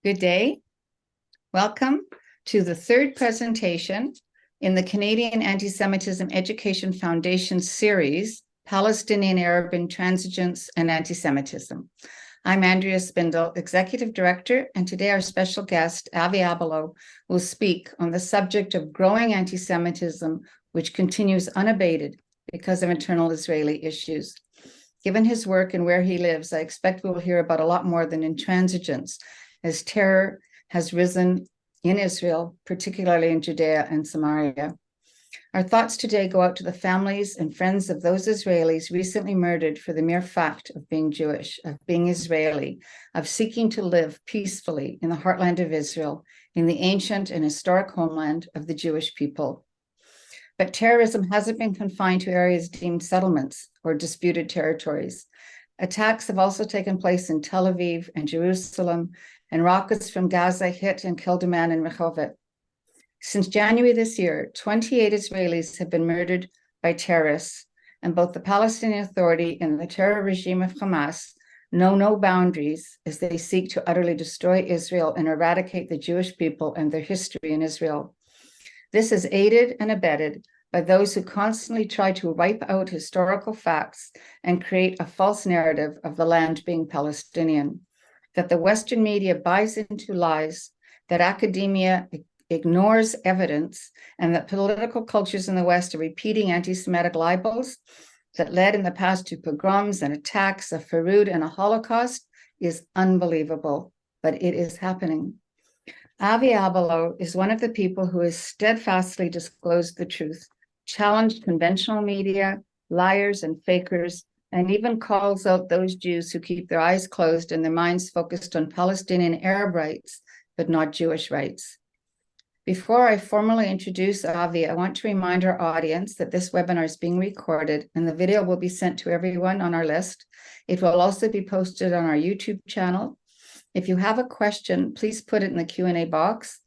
Good day. Welcome to the third presentation in the Canadian Antisemitism Education Foundation series, Palestinian Arab Intransigence and Antisemitism. I'm Andrea Spindle, Executive Director, and today our special guest, Avi Abelo, will speak on the subject of growing antisemitism, which continues unabated because of internal Israeli issues. Given his work and where he lives, I expect we will hear about a lot more than intransigence, as terror has risen in Israel, particularly in Judea and Samaria. Our thoughts today go out to the families and friends of those Israelis recently murdered for the mere fact of being Jewish, of being Israeli, of seeking to live peacefully in the heartland of Israel, in the ancient and historic homeland of the Jewish people. But terrorism hasn't been confined to areas deemed settlements or disputed territories. Attacks have also taken place in Tel Aviv and Jerusalem, and rockets from Gaza hit and killed a man in Rehovot. Since January this year, 28 Israelis have been murdered by terrorists, and both the Palestinian Authority and the terror regime of Hamas know no boundaries as they seek to utterly destroy Israel and eradicate the Jewish people and their history in Israel. This is aided and abetted by those who constantly try to wipe out historical facts and create a false narrative of the land being Palestinian, that the Western media buys into lies, that academia ignores evidence, and that political cultures in the West are repeating anti-Semitic libels that led in the past to pogroms and attacks, a Farud and a Holocaust is unbelievable, but it is happening. Avi Abelo is one of the people who has steadfastly disclosed the truth, challenged conventional media, liars and fakers, and even calls out those Jews who keep their eyes closed and their minds focused on Palestinian Arab rights, but not Jewish rights. Before I formally introduce Avi, I want to remind our audience that this webinar is being recorded and the video will be sent to everyone on our list. It will also be posted on our YouTube channel. If you have a question, please put it in the Q&A box.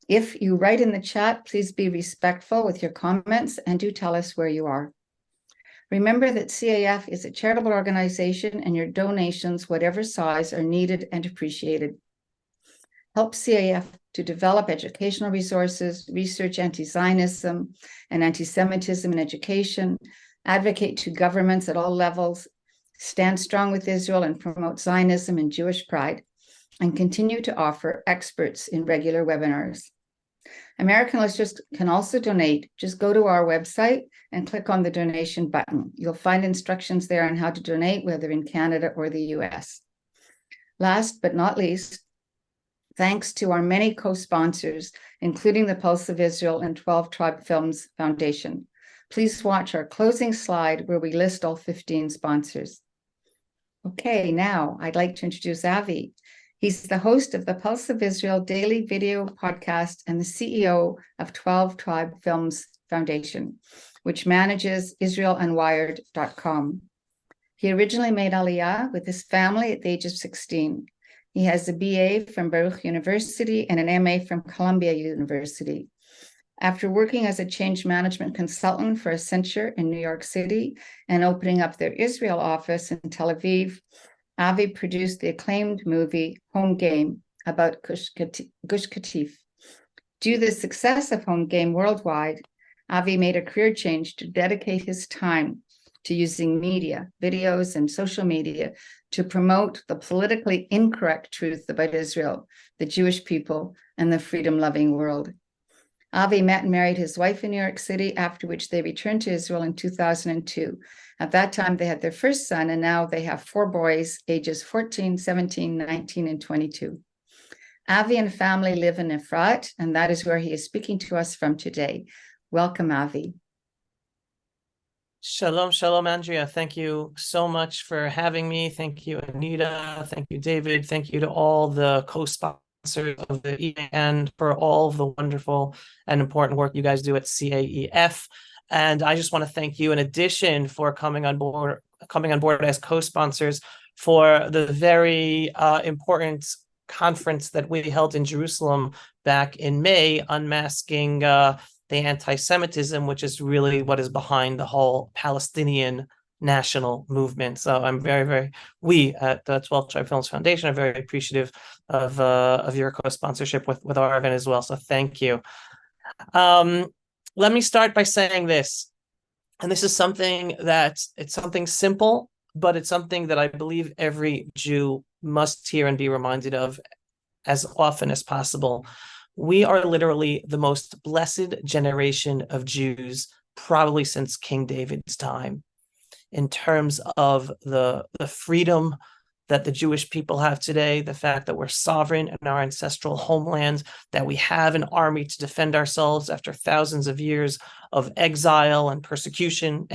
If you write in the chat, please be respectful with your comments and do tell us where you are. Remember that CAEF is a charitable organization and your donations, whatever size, are needed and appreciated. Help CAEF to develop educational resources, research anti-Zionism and anti-Semitism in education, advocate to governments at all levels, stand strong with Israel and promote Zionism and Jewish pride, and continue to offer experts in regular webinars. American listeners can also donate. Just go to our website and click on the donation button. You'll find instructions there on how to donate, whether in Canada or the US. Last but not least, thanks to our many co-sponsors, including the Pulse of Israel and 12 Tribe Films Foundation. Please watch our closing slide where we list all 15 sponsors. Okay, now I'd like to introduce Avi. He's the host of the Pulse of Israel daily video podcast and the CEO of 12 Tribe Films Foundation, which manages IsraelUnwired.com. He originally made Aliyah with his family at the age of 16. He has a BA from Baruch University and an MA from Columbia University. After working as a change management consultant for Accenture in New York City and opening up their Israel office in Tel Aviv, Avi produced the acclaimed movie Home Game about Gush Katif. Due to the success of Home Game worldwide, Avi made a career change to dedicate his time to using media, videos, and social media to promote the politically incorrect truth about Israel, the Jewish people, and the freedom-loving world. Avi met and married his wife in New York City, after which they returned to Israel in 2002. At that time, they had their first son, and now they have 4 boys, ages 14, 17, 19, and 22. Avi and family live in Efrat, and that is where he is speaking to us from today. Welcome, Avi. Shalom, shalom, Andrea. Thank you so much for having me. Thank you, Anita. Thank you, David. Thank you to all the co-sponsors of the evening and for all of the wonderful and important work you guys do at CAEF. And I just want to thank you in addition for coming on board as co-sponsors for the very important conference that we held in Jerusalem back in May, unmasking the anti-Semitism, which is really what is behind the whole Palestinian national movement. So I'm we at the 12 Tribe Films Foundation are very appreciative of your co-sponsorship with our event as well. So thank you. Let me start by saying this, and this is something it's something simple, but it's something that I believe every Jew must hear and be reminded of as often as possible. We are literally the most blessed generation of Jews, probably since King David's time, in terms of the freedom that the Jewish people have today, the fact that we're sovereign in our ancestral homeland, that we have an army to defend ourselves after thousands of years of exile and persecution,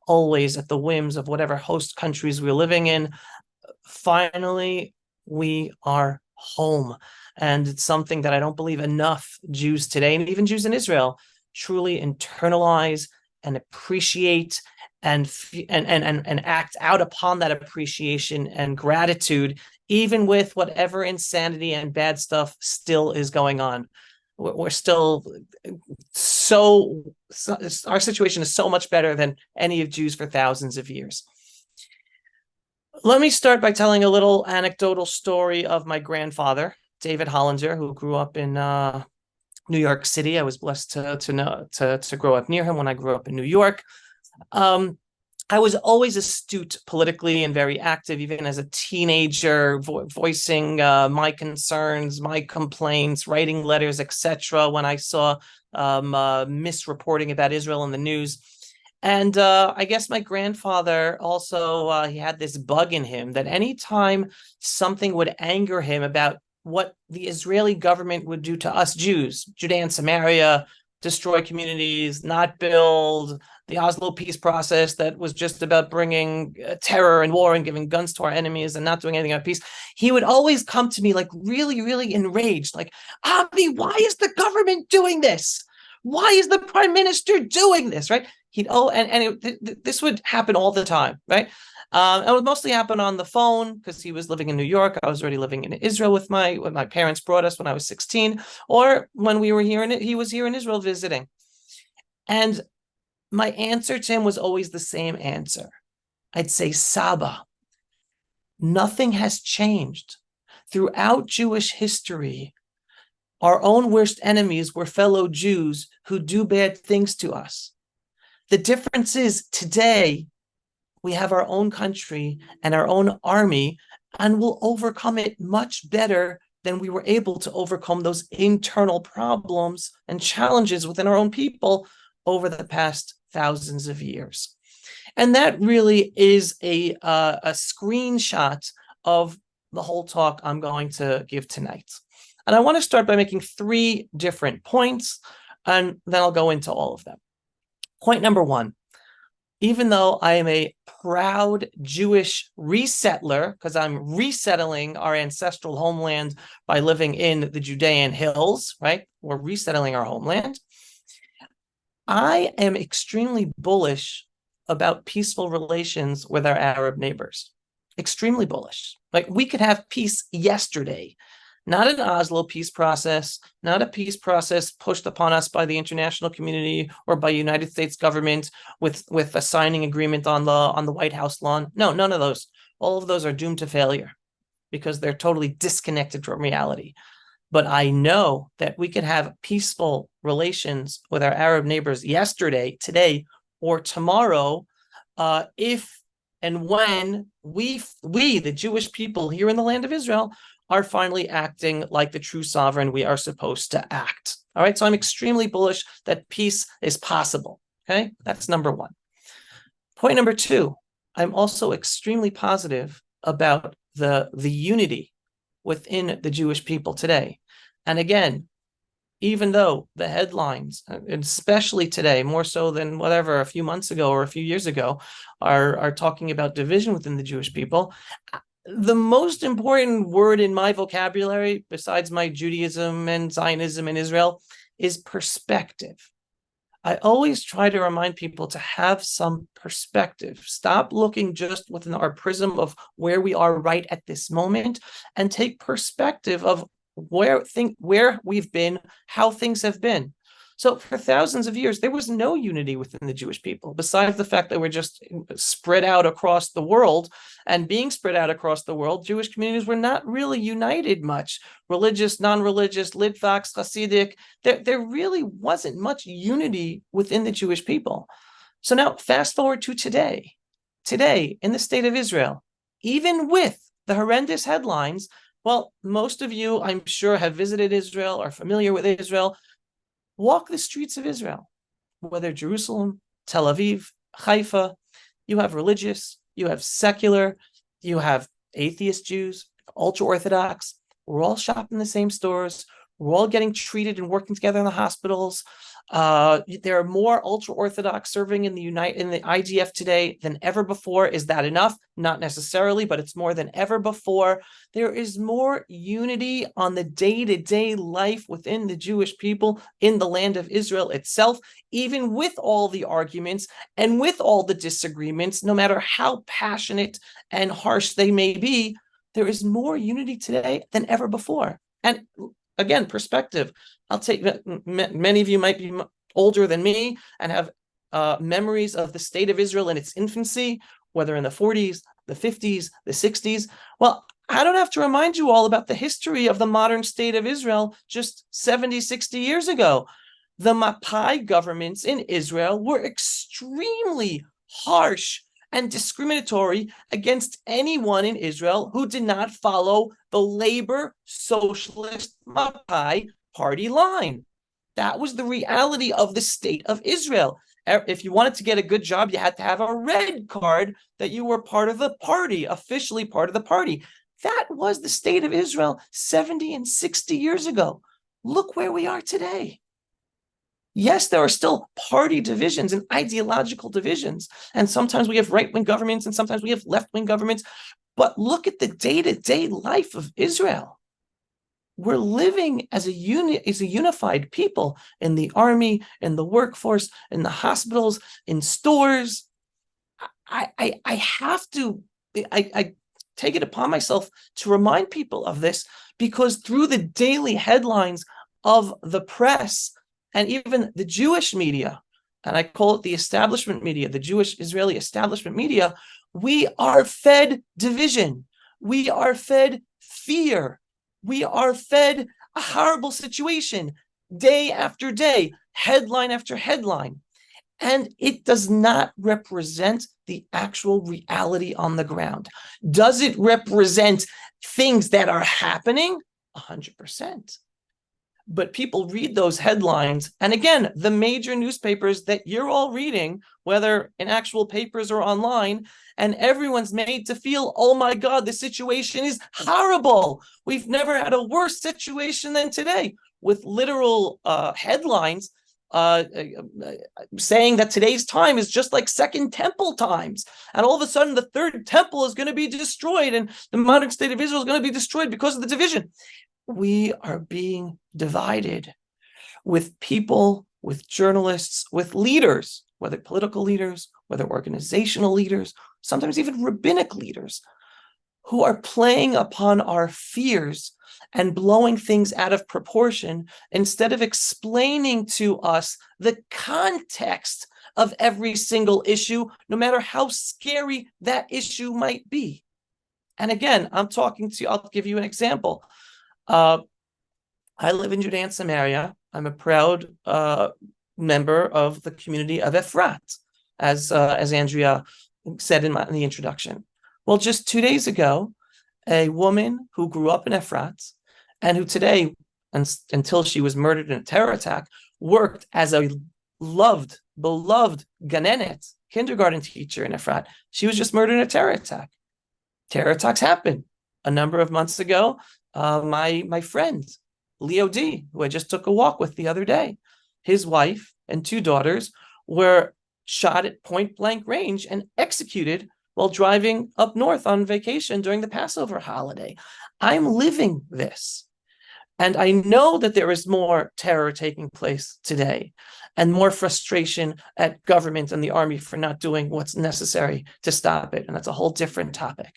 always at the whims of whatever host countries we're living in. Finally, we are home. And it's something that I don't believe enough Jews today, and even Jews in Israel, truly internalize and appreciate and act out upon that appreciation and gratitude, even with whatever insanity and bad stuff still is going on. We're still our situation is so much better than any of Jews for thousands of years. Let me start by telling a little anecdotal story of my grandfather, David Hollander, who grew up in New York City. I was blessed to grow up near him when I grew up in New York. I was always astute politically and very active, even as a teenager, voicing my concerns, my complaints, writing letters, etc. when I saw misreporting about Israel in the news. And I guess my grandfather also, he had this bug in him that anytime something would anger him about what the Israeli government would do to us Jews, Judea and Samaria, destroy communities, not build, the Oslo peace process that was just about bringing terror and war and giving guns to our enemies and not doing anything about peace, he would always come to me like really, really enraged, like, Avi, why is the government doing this? Why is the prime minister doing this, right? This would happen all the time, right? It would mostly happen on the phone because he was living in New York. I was already living in Israel when my parents brought us when I was 16, or when we were here, he was here in Israel visiting. And my answer to him was always the same answer. I'd say, Saba, nothing has changed. Throughout Jewish history, our own worst enemies were fellow Jews who do bad things to us. The difference is today, we have our own country and our own army, and we'll overcome it much better than we were able to overcome those internal problems and challenges within our own people over the past thousands of years. And that really is a screenshot of the whole talk I'm going to give tonight. And I want to start by making 3 different points, and then I'll go into all of them. Point number 1, even though I am a proud Jewish resettler, because I'm resettling our ancestral homeland by living in the Judean hills, right? We're resettling our homeland. I am extremely bullish about peaceful relations with our Arab neighbors. Extremely bullish. Like, we could have peace yesterday. Not an Oslo peace process, not a peace process pushed upon us by the international community or by United States government with a signing agreement on the White House lawn. No, none of those. All of those are doomed to failure because they're totally disconnected from reality. But I know that we could have peaceful relations with our Arab neighbors yesterday, today, or tomorrow, if and when we, the Jewish people here in the land of Israel, are finally acting like the true sovereign we are supposed to act. All right, so I'm extremely bullish that peace is possible. Okay, that's number 1. Point number 2, I'm also extremely positive about the unity within the Jewish people today. And again, even though the headlines, especially today, more so than whatever a few months ago or a few years ago, are talking about division within the Jewish people, the most important word in my vocabulary, besides my Judaism and Zionism in Israel, is perspective. I always try to remind people to have some perspective. Stop looking just within our prism of where we are right at this moment, and take perspective of where we've been, how things have been. So for thousands of years, there was no unity within the Jewish people, besides the fact that we're just spread out across the world. And being spread out across the world, Jewish communities were not really united much. Religious, non-religious, Litvaks, Hasidic, there really wasn't much unity within the Jewish people. So now fast forward to today. Today, in the state of Israel, even with the horrendous headlines, well, most of you, I'm sure, have visited Israel, are familiar with Israel. Walk the streets of Israel, whether Jerusalem, Tel Aviv, Haifa. You have religious, you have secular, you have atheist Jews, ultra-Orthodox. We're all shopping in the same stores. We're all getting treated and working together in the hospitals. There are more ultra-Orthodox serving in the IDF today than ever before. Is that enough? Not necessarily, but it's more than ever before. There is more unity on the day-to-day life within the Jewish people in the land of Israel itself, even with all the arguments and with all the disagreements, no matter how passionate and harsh they may be. There is more unity today than ever before. And again, perspective. I'll take, many of you might be older than me and have memories of the state of Israel in its infancy, whether in the 40s, the 50s, the 60s. Well, I don't have to remind you all about the history of the modern state of Israel just 70, 60 years ago. The Mapai governments in Israel were extremely harsh and discriminatory against anyone in Israel who did not follow the labor socialist Mapai party line. That was the reality of the state of Israel. If you wanted to get a good job, you had to have a red card that you were part of the party, officially part of the party. That was the state of Israel 70 and 60 years ago. Look where we are today. Yes, there are still party divisions and ideological divisions. And sometimes we have right-wing governments and sometimes we have left-wing governments. But look at the day-to-day life of Israel. We're living as a unified people in the army, in the workforce, in the hospitals, in stores. I have to take it upon myself to remind people of this, because through the daily headlines of the press and even the Jewish media, and I call it the establishment media, the Jewish Israeli establishment media, we are fed division. We are fed fear. We are fed a horrible situation day after day, headline after headline. And it does not represent the actual reality on the ground. Does it represent things that are happening? 100%. But people read those headlines. And again, the major newspapers that you're all reading, whether in actual papers or online, and everyone's made to feel, oh my God, the situation is horrible. We've never had a worse situation than today, with literal headlines saying that today's time is just like Second Temple times. And all of a sudden, the Third Temple is going to be destroyed and the modern state of Israel is going to be destroyed because of the division. We are being divided with people, with journalists, with leaders, whether political leaders, whether organizational leaders, sometimes even rabbinic leaders, who are playing upon our fears and blowing things out of proportion instead of explaining to us the context of every single issue, no matter how scary that issue might be. And again, I'll give you an example. I live in Judea and Samaria. I'm a proud member of the community of Efrat, as Andrea said in the introduction. Well, just 2 days ago, a woman who grew up in Efrat and who today, until she was murdered in a terror attack, worked as a beloved ganenet, kindergarten teacher in Efrat. She was just murdered in a terror attack. Terror attacks happen. A number of months ago, my friend, Leo D., who I just took a walk with the other day, his wife and 2 daughters were shot at point blank range and executed while driving up north on vacation during the Passover holiday. I'm living this. And I know that there is more terror taking place today and more frustration at government and the army for not doing what's necessary to stop it. And that's a whole different topic.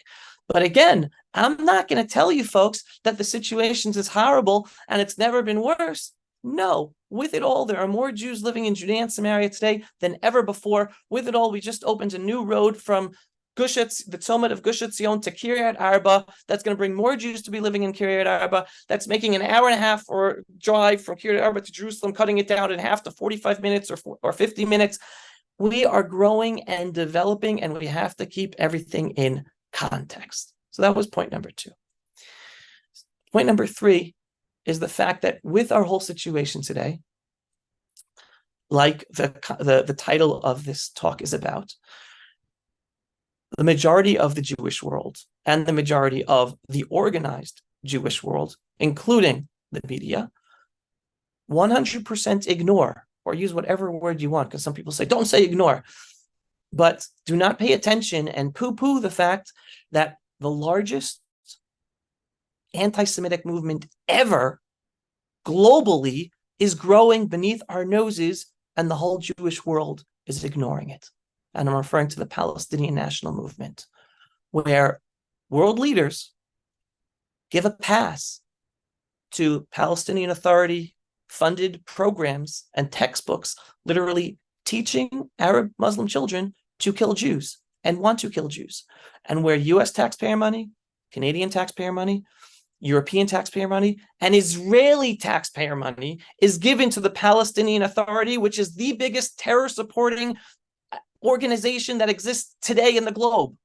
But again, I'm not going to tell you folks that the situation is horrible and it's never been worse. No. With it all, there are more Jews living in Judea and Samaria today than ever before. With it all, we just opened a new road from the Tzomah of Gush Etzion to Kiryat Arba. That's going to bring more Jews to be living in Kiryat Arba. That's making an hour and a half or drive from Kiryat Arba to Jerusalem, cutting it down in half to 45 minutes or 50 minutes. We are growing and developing, and we have to keep everything in context. So that was point number 2. Point number 3 is the fact that with our whole situation today, like the title of this talk is about, the majority of the Jewish world and the majority of the organized Jewish world, including the media, 100% ignore, or use whatever word you want, because some people say, don't say ignore, but do not pay attention and poo-poo the fact that the largest anti-Semitic movement ever globally is growing beneath our noses, and the whole Jewish world is ignoring it. And I'm referring to the Palestinian National Movement, where world leaders give a pass to Palestinian Authority funded programs and textbooks, literally teaching Arab Muslim children to kill Jews and want to kill Jews. And where US taxpayer money, Canadian taxpayer money, European taxpayer money, and Israeli taxpayer money is given to the Palestinian Authority, which is the biggest terror-supporting organization that exists today in the globe.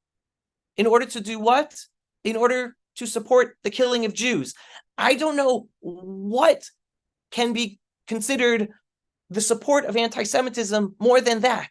In order to do what? In order to support the killing of Jews. I don't know what can be considered the support of anti-Semitism more than that.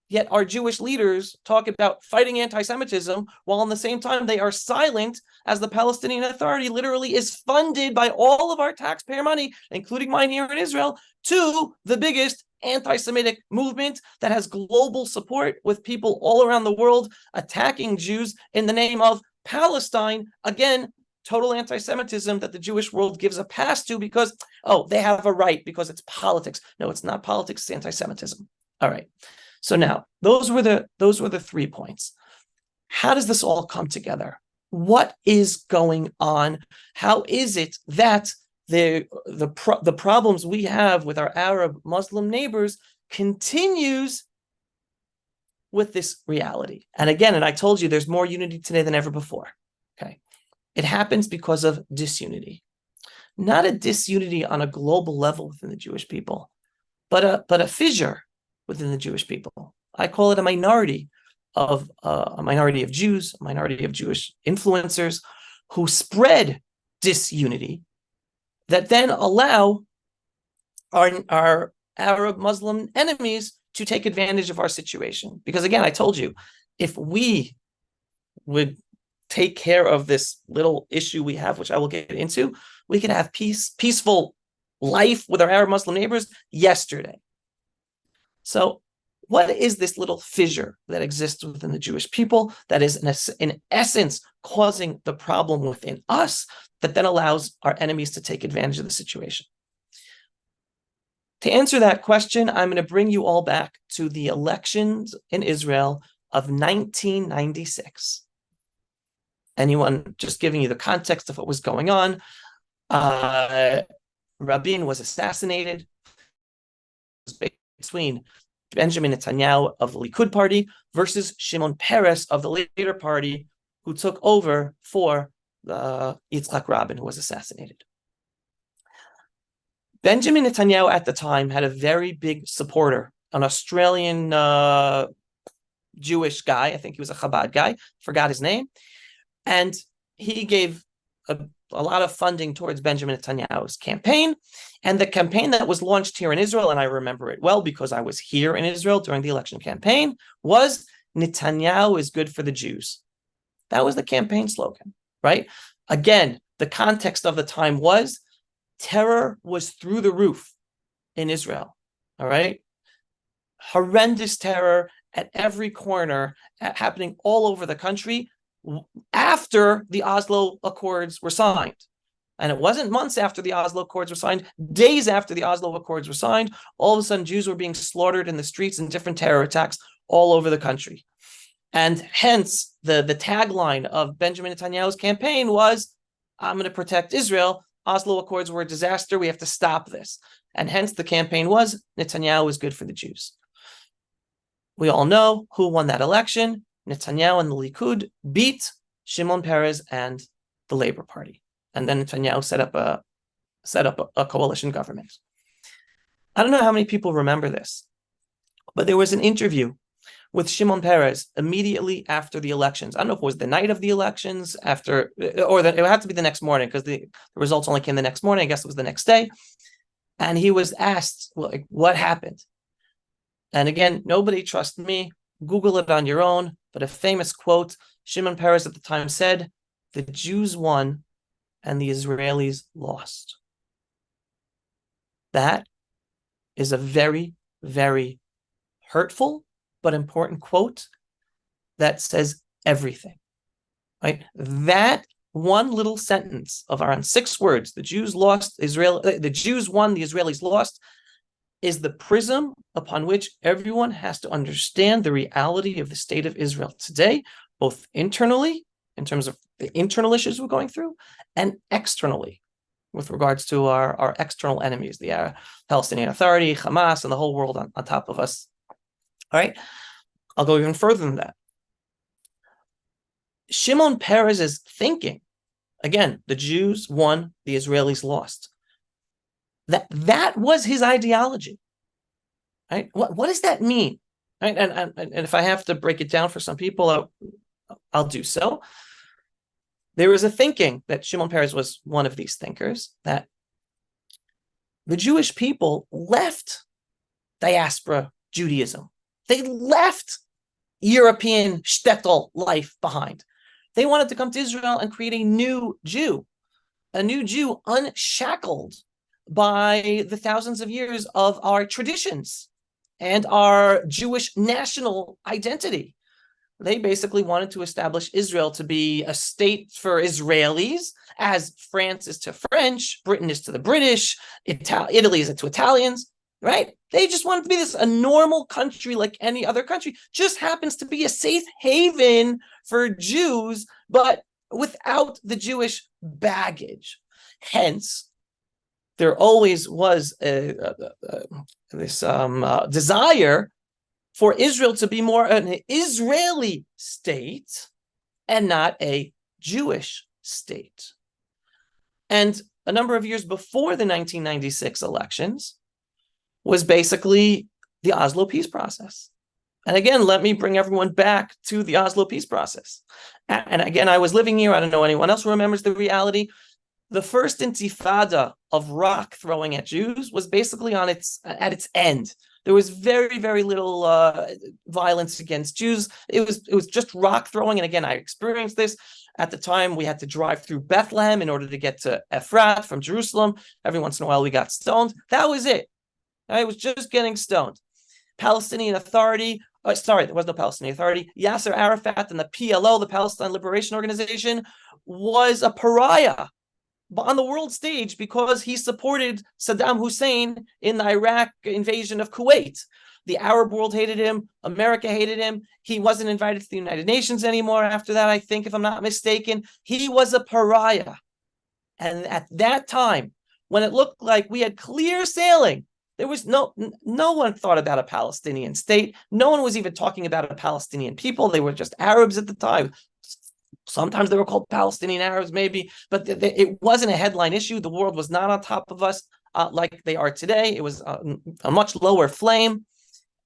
Yet our Jewish leaders talk about fighting anti-Semitism, while at the same time they are silent, as the Palestinian Authority literally is funded by all of our taxpayer money, including mine here in Israel, to the biggest anti-Semitic movement that has global support, with people all around the world attacking Jews in the name of Palestine. Again, total anti-Semitism that the Jewish world gives a pass to because, oh, they have a right because it's politics. No, it's not politics, it's anti-Semitism. All right. So now, those were the 3 points. How does this all come together? What is going on? How is it that the problems we have with our Arab Muslim neighbors continues with this reality? And again, and I told you there's more unity today than ever before. Okay, it happens because of disunity, not a disunity on a global level within the Jewish people, but a fissure within the Jewish people. I call it a minority of Jews, a minority of Jewish influencers who spread disunity that then allow our Arab Muslim enemies to take advantage of our situation. Because again, I told you, if we would take care of this little issue we have, which I will get into, we could have peaceful life with our Arab Muslim neighbors yesterday. So what is this little fissure that exists within the Jewish people that is in essence causing the problem within us that then allows our enemies to take advantage of the situation? To answer that question, I'm going to bring you all back to the elections in Israel of 1996. Anyone, just giving you the context of what was going on. Rabin was assassinated. It was between Benjamin Netanyahu of the Likud party versus Shimon Peres of the Labour party, who took over for Yitzhak Rabin, who was assassinated. Benjamin Netanyahu at the time had a very big supporter, an Australian Jewish guy. I think he was a Chabad guy, forgot his name. And he gave a lot of funding towards Benjamin Netanyahu's campaign. And the campaign that was launched here in Israel, and I remember it well because I was here in Israel during the election campaign, was Netanyahu is good for the Jews. That was the campaign slogan, right? Again, the context of the time was terror was through the roof in Israel, all right? Horrendous terror at every corner, happening all over the country after the Oslo Accords were signed. And it wasn't months after the Oslo Accords were signed, days after the Oslo Accords were signed, all of a sudden Jews were being slaughtered in the streets in different terror attacks all over the country. And hence, the tagline of Benjamin Netanyahu's campaign was, I'm going to protect Israel Oslo Accords were a disaster. We have to stop this. And hence the campaign was Netanyahu is good for the Jews. We all know who won that election. Netanyahu and the Likud beat Shimon Peres and the Labor Party. And then Netanyahu set up a coalition government. I don't know how many people remember this, but there was an interview with Shimon Peres immediately after the elections. I don't know if it was the night of the elections, it had to be the next morning, because the results only came the next morning. I guess it was the next day. And he was asked, like, what happened? And again, nobody trusts me. Google it on your own. But a famous quote, Shimon Peres at the time said, "The Jews won and the Israelis lost." That is a very, very hurtful but important quote that says everything, right? That one little sentence of around 6 words, the Jews lost, the Jews won, the Israelis lost, is the prism upon which everyone has to understand the reality of the state of Israel today, both internally, in terms of the internal issues we're going through, and externally, with regards to our external enemies, the Palestinian Authority, Hamas, and the whole world on top of us. All right, I'll go even further than that. Shimon Peres' thinking, again, the Jews won, the Israelis lost. That was his ideology, right? What does that mean? Right? And if I have to break it down for some people, I'll do so. There was a thinking that Shimon Peres was one of these thinkers, that the Jewish people left diaspora Judaism. They left European shtetl life behind. They wanted to come to Israel and create a new Jew unshackled by the thousands of years of our traditions and our Jewish national identity. They basically wanted to establish Israel to be a state for Israelis, as France is to French, Britain is to the British, Italy is to Italians, right? They just wanted to be a normal country like any other country, just happens to be a safe haven for Jews, but without the Jewish baggage. Hence, there always was this desire for Israel to be more an Israeli state and not a Jewish state. And a number of years before the 1996 elections was basically the Oslo peace process. And again, let me bring everyone back to the Oslo peace process. And again, I was living here. I don't know anyone else who remembers the reality. The first intifada of rock throwing at Jews was basically at its end. There was very, very little violence against Jews. It was just rock throwing. And again, I experienced this. At the time, we had to drive through Bethlehem in order to get to Efrat from Jerusalem. Every once in a while, we got stoned. That was it. I was just getting stoned. Palestinian Authority, there was no Palestinian Authority. Yasser Arafat and the PLO, the Palestine Liberation Organization, was a pariah on the world stage because he supported Saddam Hussein in the Iraq invasion of Kuwait. The Arab world hated him. America hated him. He wasn't invited to the United Nations anymore after that, I think, if I'm not mistaken. He was a pariah. And at that time, when it looked like we had clear sailing, there was no one thought about a Palestinian state. No one was even talking about a Palestinian people. They were just Arabs at the time. Sometimes they were called Palestinian Arabs, maybe, but it wasn't a headline issue. The world was not on top of us like they are today. It was a much lower flame.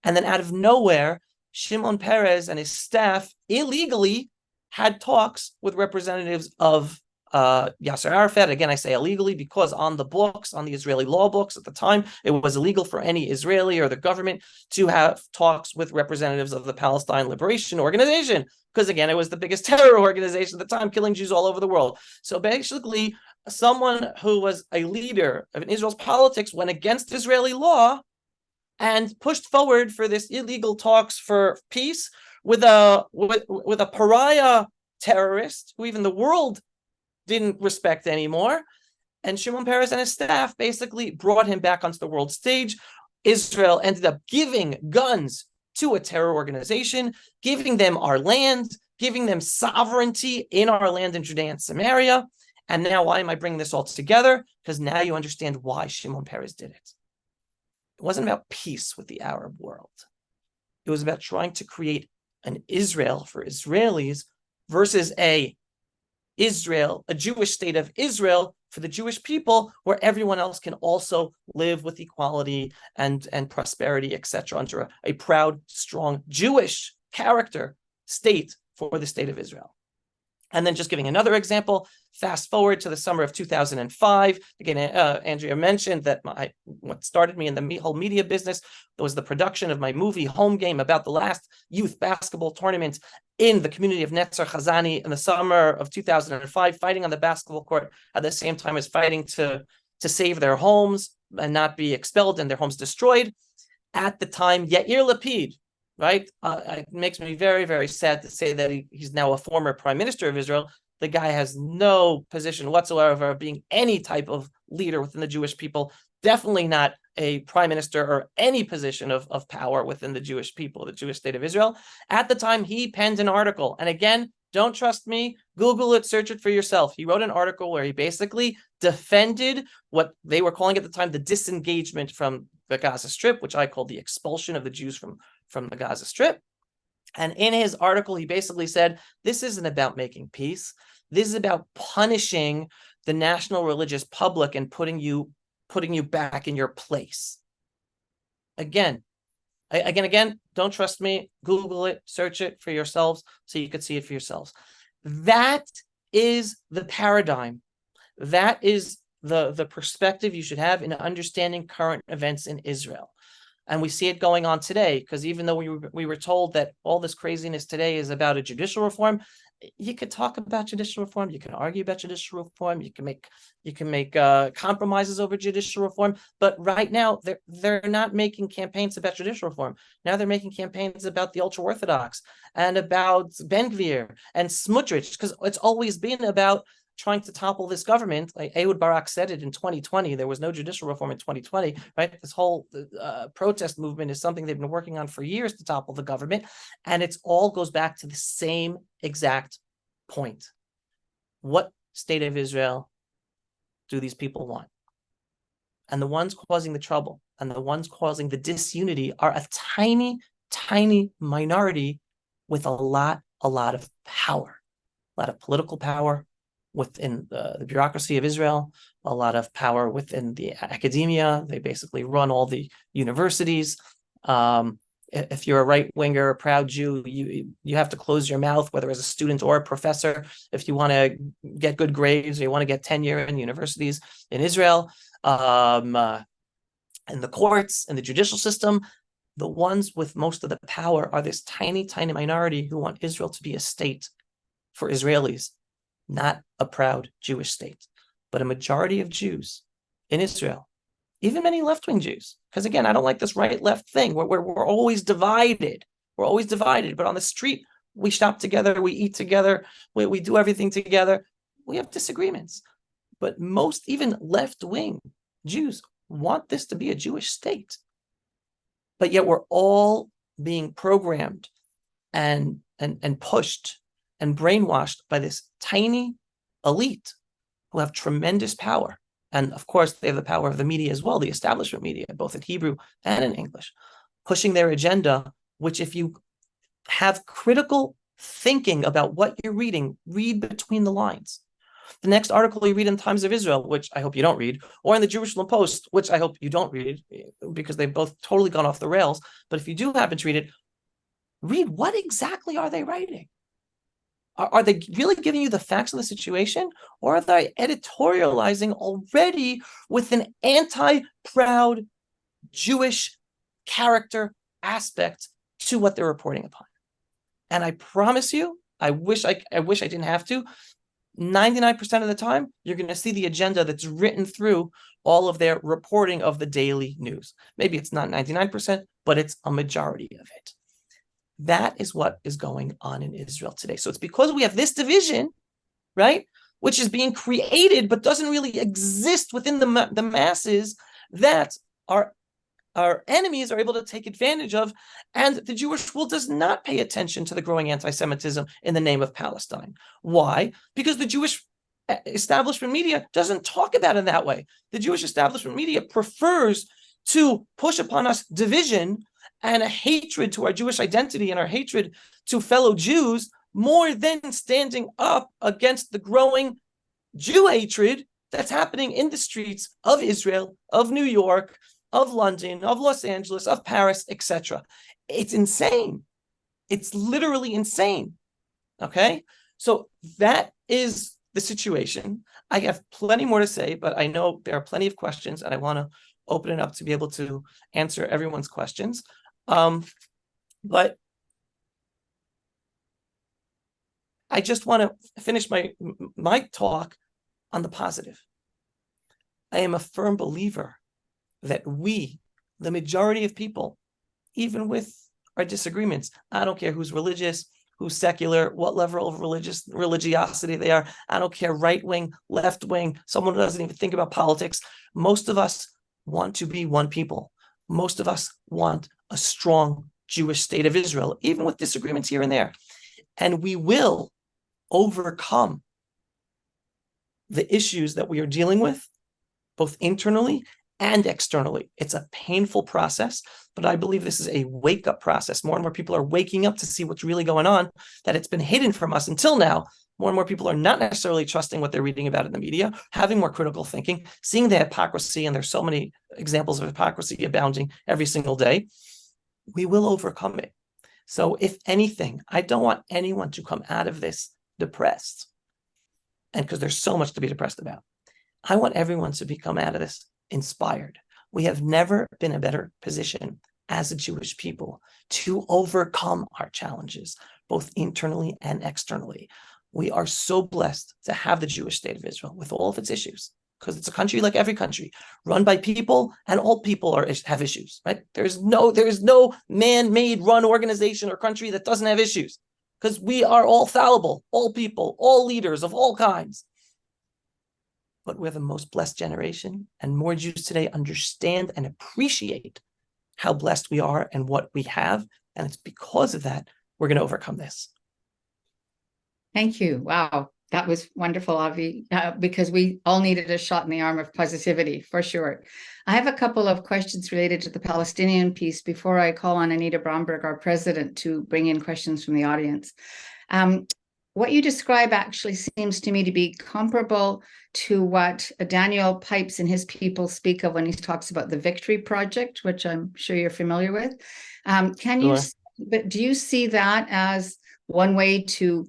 And then out of nowhere, Shimon Peres and his staff illegally had talks with representatives of Yasser Arafat. Again, I say illegally because on the books, on the Israeli law books at the time, it was illegal for any Israeli or the government to have talks with representatives of the Palestine Liberation Organization. Because again, it was the biggest terror organization at the time, killing Jews all over the world. So basically, someone who was a leader of Israel's politics went against Israeli law and pushed forward for this illegal talks for peace with a pariah terrorist who even the world didn't respect anymore. And Shimon Peres and his staff basically brought him back onto the world stage. Israel ended up giving guns to a terror organization, giving them our land, giving them sovereignty in our land in Judea and Samaria. And now why am I bringing this all together? Because now you understand why Shimon Peres did it. It wasn't about peace with the Arab world. It was about trying to create an Israel for Israelis versus a Jewish state of Israel for the Jewish people, where everyone else can also live with equality and prosperity, etc., under a proud, strong Jewish character state for the state of Israel. And then just giving another example, fast forward to the summer of 2005. Again, Andrea mentioned that what started me in the whole media business was the production of my movie Home Game about the last youth basketball tournament in the community of Netzer Chazani in the summer of 2005, fighting on the basketball court at the same time as fighting to save their homes and not be expelled and their homes destroyed. At the time, Yair Lapid, right? It makes me very, very sad to say that he's now a former prime minister of Israel. The guy has no position whatsoever of being any type of leader within the Jewish people, definitely not a prime minister or any position of power within the Jewish people, the Jewish state of Israel. At the time, he penned an article. And again, don't trust me, Google it, search it for yourself. He wrote an article where he basically defended what they were calling at the time the disengagement from the Gaza Strip, which I call the expulsion of the Jews from the Gaza Strip. And in his article, he basically said, this isn't about making peace. This is about punishing the national religious public and putting you back in your place. Again, don't trust me. Google it, search it for yourselves so you could see it for yourselves. That is the paradigm. That is the perspective you should have in understanding current events in Israel. And we see it going on today, because even though we were told that all this craziness today is about a judicial reform, you could talk about judicial reform, you can argue about judicial reform, you can make compromises over judicial reform, but right now they're not making campaigns about judicial reform. Now they're making campaigns about the ultra-Orthodox and about Ben Gvir and Smotrich, because it's always been about trying to topple this government. Like Ehud Barak said it in 2020, there was no judicial reform in 2020, right? This whole protest movement is something they've been working on for years to topple the government. And it all goes back to the same exact point. What state of Israel do these people want? And the ones causing the trouble and the ones causing the disunity are a tiny, tiny minority with a lot of power, a lot of political power within the bureaucracy of Israel, a lot of power within the academia. They basically run all the universities. If you're a right-winger, a proud Jew, you have to close your mouth, whether as a student or a professor, if you want to get good grades or you want to get tenure in universities in Israel, in the courts, in the judicial system. The ones with most of the power are this tiny, tiny minority who want Israel to be a state for Israelis, not a proud Jewish state, but a majority of Jews in Israel, even many left-wing Jews. Because again, I don't like this right-left thing where we're always divided. We're always divided, but on the street, we shop together, we eat together, we do everything together. We have disagreements. But most, even left-wing Jews want this to be a Jewish state. But yet we're all being programmed and pushed and brainwashed by this tiny elite who have tremendous power. And of course, they have the power of the media as well, the establishment media, both in Hebrew and in English, pushing their agenda, which if you have critical thinking about what you're reading, read between the lines. The next article you read in Times of Israel, which I hope you don't read, or in the Jerusalem Post, which I hope you don't read, because they've both totally gone off the rails. But if you do happen to read it, read what exactly are they writing? Are they really giving you the facts of the situation, or are they editorializing already with an anti-proud Jewish character aspect to what they're reporting upon? And I promise you, I wish I didn't have to. 99% of the time, you're going to see the agenda that's written through all of their reporting of the daily news. Maybe it's not 99%, but it's a majority of it. That is what is going on in Israel today. So it's because we have this division, right, which is being created but doesn't really exist within the masses, that our enemies are able to take advantage of. And the Jewish world does not pay attention to the growing anti-Semitism in the name of Palestine. Why? Because the Jewish establishment media doesn't talk about it in that way. The Jewish establishment media prefers to push upon us division and a hatred to our Jewish identity and our hatred to fellow Jews more than standing up against the growing Jew hatred that's happening in the streets of Israel, of New York, of London, of Los Angeles, of Paris, etc. It's insane. It's literally insane. Okay? So that is the situation. I have plenty more to say, but I know there are plenty of questions, and I want to open it up to be able to answer everyone's questions. But I just want to finish my talk on the positive. I am a firm believer that we, the majority of people, even with our disagreements, I don't care who's religious, who's secular, what level of religiosity they are. I don't care, right wing, left wing, someone who doesn't even think about politics. Most of us want to be one people. Most of us want a strong Jewish state of Israel, even with disagreements here and there. And we will overcome the issues that we are dealing with, both internally and externally. It's a painful process, but I believe this is a wake-up process. More and more people are waking up to see what's really going on, that it's been hidden from us until now. More and more people are not necessarily trusting what they're reading about in the media, having more critical thinking, seeing the hypocrisy, and there's so many examples of hypocrisy abounding every single day. We will overcome it. So if anything, I don't want anyone to come out of this depressed, and because there's so much to be depressed about. I want everyone to come out of this inspired. We have never been in a better position as a Jewish people to overcome our challenges, both internally and externally. We are so blessed to have the Jewish state of Israel with all of its issues, because it's a country like every country, run by people, and all people have issues, right? There is no man-made run organization or country that doesn't have issues, because we are all fallible, all people, all leaders of all kinds. But we're the most blessed generation, and more Jews today understand and appreciate how blessed we are and what we have. And it's because of that we're going to overcome this. Thank you. Wow. That was wonderful, Avi, because we all needed a shot in the arm of positivity, for sure. I have a couple of questions related to the Palestinian piece before I call on Anita Bromberg, our president, to bring in questions from the audience. What you describe actually seems to me to be comparable to what Daniel Pipes and his people speak of when he talks about the Victory Project, which I'm sure you're familiar with. But do you see that as one way to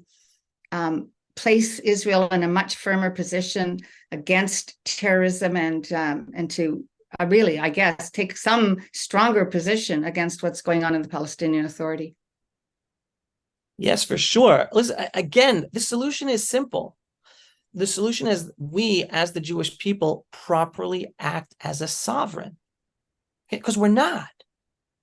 place Israel in a much firmer position against terrorism and to really, I guess, take some stronger position against what's going on in the Palestinian Authority? Yes, for sure. Listen, again, the solution is simple. The solution is we, as the Jewish people, properly act as a sovereign. Because we're not.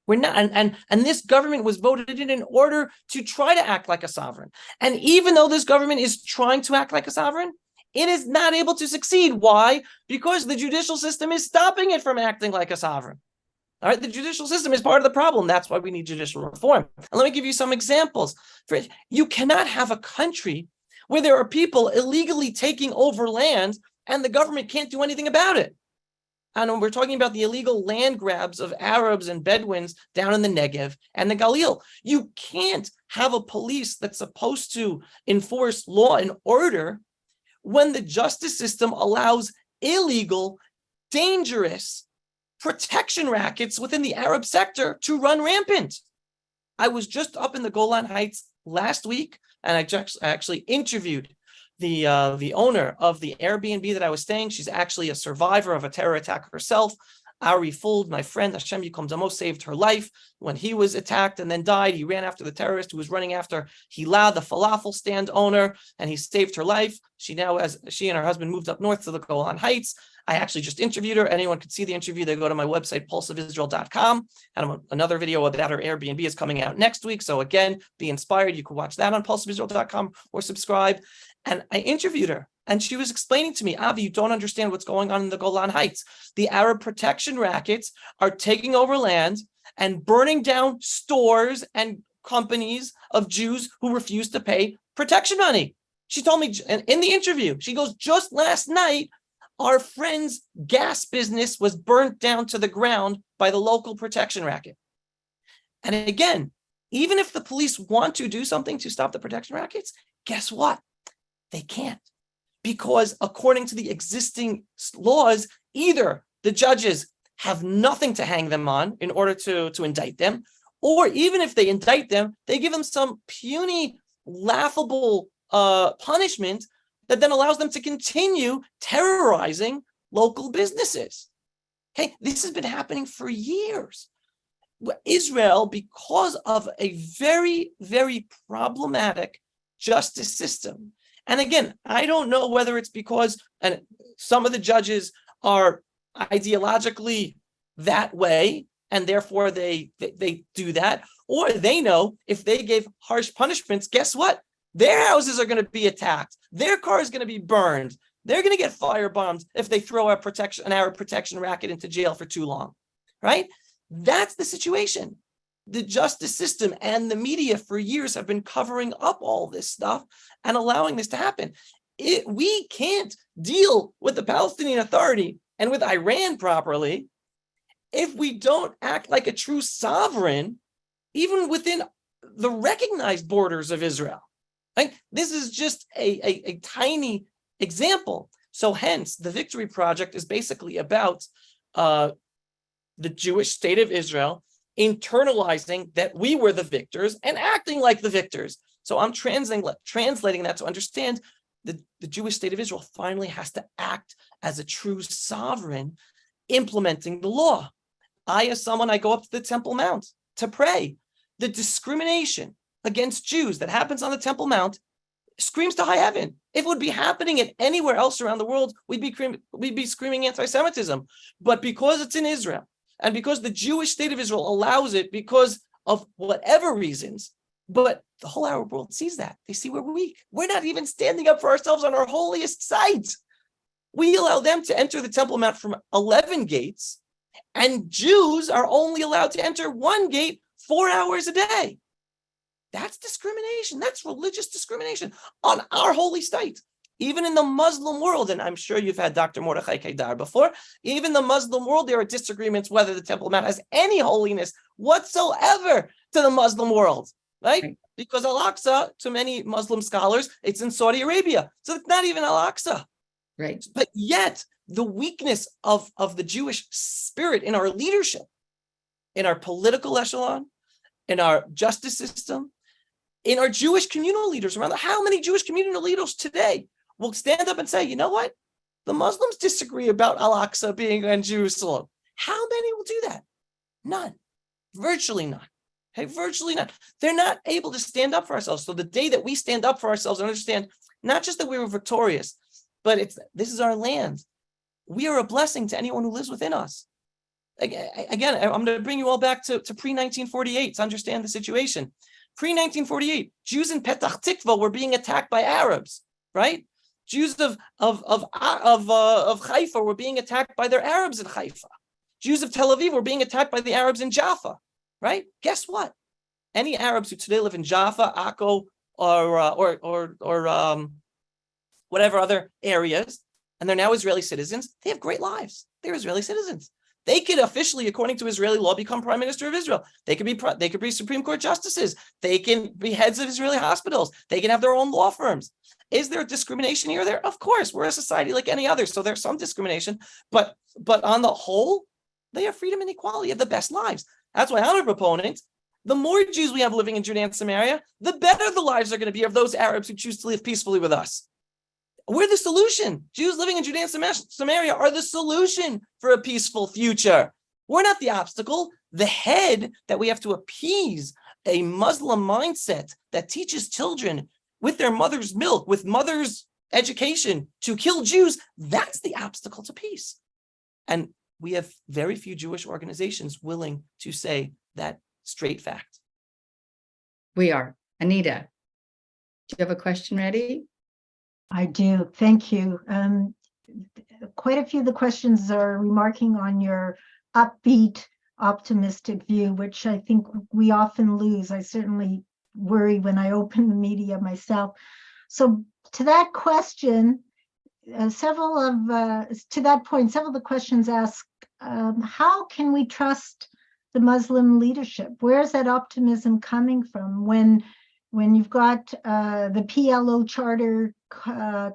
We're not. And this government was voted in order to try to act like a sovereign. And even though this government is trying to act like a sovereign, it is not able to succeed. Why? Because the judicial system is stopping it from acting like a sovereign. All right, the judicial system is part of the problem. That's why we need judicial reform. And let me give you some examples. You cannot have a country where there are people illegally taking over land and the government can't do anything about it. And when we're talking about the illegal land grabs of Arabs and Bedouins down in the Negev and the Galil, you can't have a police that's supposed to enforce law and order when the justice system allows illegal, dangerous protection rackets within the Arab sector to run rampant. I was just up in the Golan Heights last week, and I actually interviewed the owner of the Airbnb that I was staying. She's actually a survivor of a terror attack herself. Ari Fuld, my friend, Hashem Yikom Damo, saved her life when he was attacked and then died. He ran after the terrorist who was running after Hila, the falafel stand owner, and he saved her life. She and her husband moved up north to the Golan Heights. I actually just interviewed her. Anyone could see the interview. They go to my website, pulseofisrael.com. And another video about her Airbnb is coming out next week. So again, be inspired. You can watch that on pulseofisrael.com or subscribe. And I interviewed her. And she was explaining to me, Avi, you don't understand what's going on in the Golan Heights. The Arab protection rackets are taking over land and burning down stores and companies of Jews who refuse to pay protection money. She told me in the interview, she goes, just last night, our friend's gas business was burnt down to the ground by the local protection racket. And again, even if the police want to do something to stop the protection rackets, guess what? They can't. Because according to the existing laws, either the judges have nothing to hang them on in order to indict them, or even if they indict them, they give them some puny, laughable punishment that then allows them to continue terrorizing local businesses. Okay, this has been happening for years. Israel, because of a very, very problematic justice system. And again, I don't know whether it's because some of the judges are ideologically that way, and therefore they do that, or they know if they gave harsh punishments, guess what? Their houses are going to be attacked. Their car is going to be burned. They're going to get firebombed if they throw an Arab protection racket into jail for too long, right? That's the situation. The justice system and the media for years have been covering up all this stuff and allowing this to happen. We can't deal with the Palestinian Authority and with Iran properly if we don't act like a true sovereign, even within the recognized borders of Israel. Right? This is just a tiny example. So hence, the Victory Project is basically about the Jewish state of Israel internalizing that we were the victors and acting like the victors. So I'm translating that to understand the Jewish state of Israel finally has to act as a true sovereign, implementing the law. I go up to the Temple Mount to pray. The discrimination against Jews that happens on the Temple Mount screams to high heaven. If it would be happening anywhere else around the world, we'd be screaming anti-Semitism. But because it's in Israel, and because the Jewish state of Israel allows it because of whatever reasons, but the whole Arab world sees that. They see we're weak. We're not even standing up for ourselves on our holiest site. We allow them to enter the Temple Mount from 11 gates, and Jews are only allowed to enter one gate 4 hours a day. That's discrimination. That's religious discrimination on our holy site. Even in the Muslim world, and I'm sure you've had Dr. Mordechai Kedar before, even the Muslim world, there are disagreements whether the Temple Mount has any holiness whatsoever to the Muslim world, right? Because Al-Aqsa, to many Muslim scholars, it's in Saudi Arabia. So it's not even Al-Aqsa. Right. But yet, the weakness of the Jewish spirit in our leadership, in our political echelon, in our justice system, in our Jewish communal leaders around, how many Jewish communal leaders today will stand up and say, you know what? The Muslims disagree about Al-Aqsa being in Jerusalem. How many will do that? None. Virtually none. Okay, virtually none. They're not able to stand up for ourselves. So the day that we stand up for ourselves and understand not just that we were victorious, but this is our land. We are a blessing to anyone who lives within us. Again, I'm going to bring you all back to pre-1948 to understand the situation. Pre-1948, Jews in Petach Tikva were being attacked by Arabs, right? Jews of Haifa were being attacked by their Arabs in Haifa. Jews of Tel Aviv were being attacked by the Arabs in Jaffa, right? Guess what? Any Arabs who today live in Jaffa, Akko, or whatever other areas, and they're now Israeli citizens, they have great lives. They're Israeli citizens. They could officially, according to Israeli law, become prime minister of Israel. They could be Supreme Court justices. They can be heads of Israeli hospitals. They can have their own law firms. Is there discrimination here or there? Of course, we're a society like any other, so there's some discrimination. But on the whole, they have freedom and equality, have the best lives. That's why I'm a proponent. The more Jews we have living in Judea and Samaria, the better the lives are going to be of those Arabs who choose to live peacefully with us. We're the solution. Jews living in Judea and Samaria are the solution for a peaceful future. We're not the obstacle. The head that we have to appease, a Muslim mindset that teaches children with their mother's milk, with mother's education, to kill Jews, that's the obstacle to peace. And we have very few Jewish organizations willing to say that straight fact. We are. Anita, do you have a question ready? I do. Thank you. Quite a few of the questions are remarking on your upbeat, optimistic view, which I think we often lose. I certainly worry when I open the media myself. So to that question, several of the questions ask, how can we trust the Muslim leadership? Where's that optimism coming from when you've got the PLO charter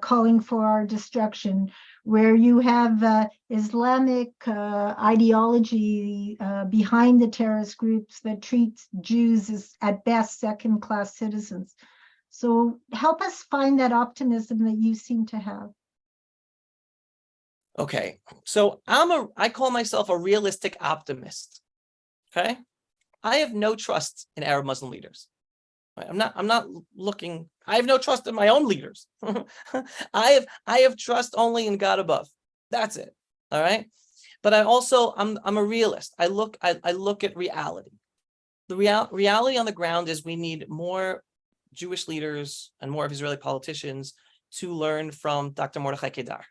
calling for our destruction, where you have Islamic ideology behind the terrorist groups that treats Jews as at best second-class citizens? So help us find that optimism that you seem to have. Okay, so I call myself a realistic optimist. Okay, I have no trust in Arab Muslim leaders. I'm not looking. I have no trust in my own leaders. I have trust only in God above. That's it. All right. But I'm a realist. I look at reality. The reality on the ground is we need more Jewish leaders and more of Israeli politicians to learn from Dr. Mordechai Kedar.